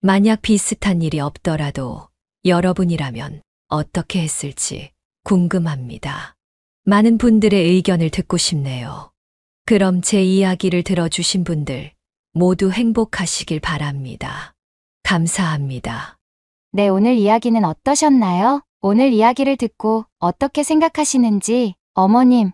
만약 비슷한 일이 없더라도 여러분이라면 어떻게 했을지 궁금합니다. 많은 분들의 의견을 듣고 싶네요. 그럼 제 이야기를 들어주신 분들 모두 행복하시길 바랍니다. 감사합니다. 네, 오늘 이야기는 어떠셨나요? 오늘 이야기를 듣고 어떻게 생각하시는지 어머님,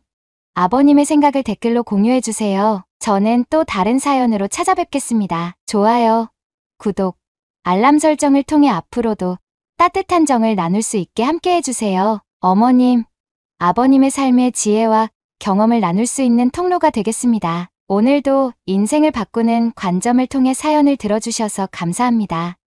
아버님의 생각을 댓글로 공유해주세요. 저는 또 다른 사연으로 찾아뵙겠습니다. 좋아요, 구독, 알람 설정을 통해 앞으로도 따뜻한 정을 나눌 수 있게 함께해주세요. 어머님, 아버님의 삶의 지혜와 경험을 나눌 수 있는 통로가 되겠습니다. 오늘도 인생을 바꾸는 관점을 통해 사연을 들어주셔서 감사합니다.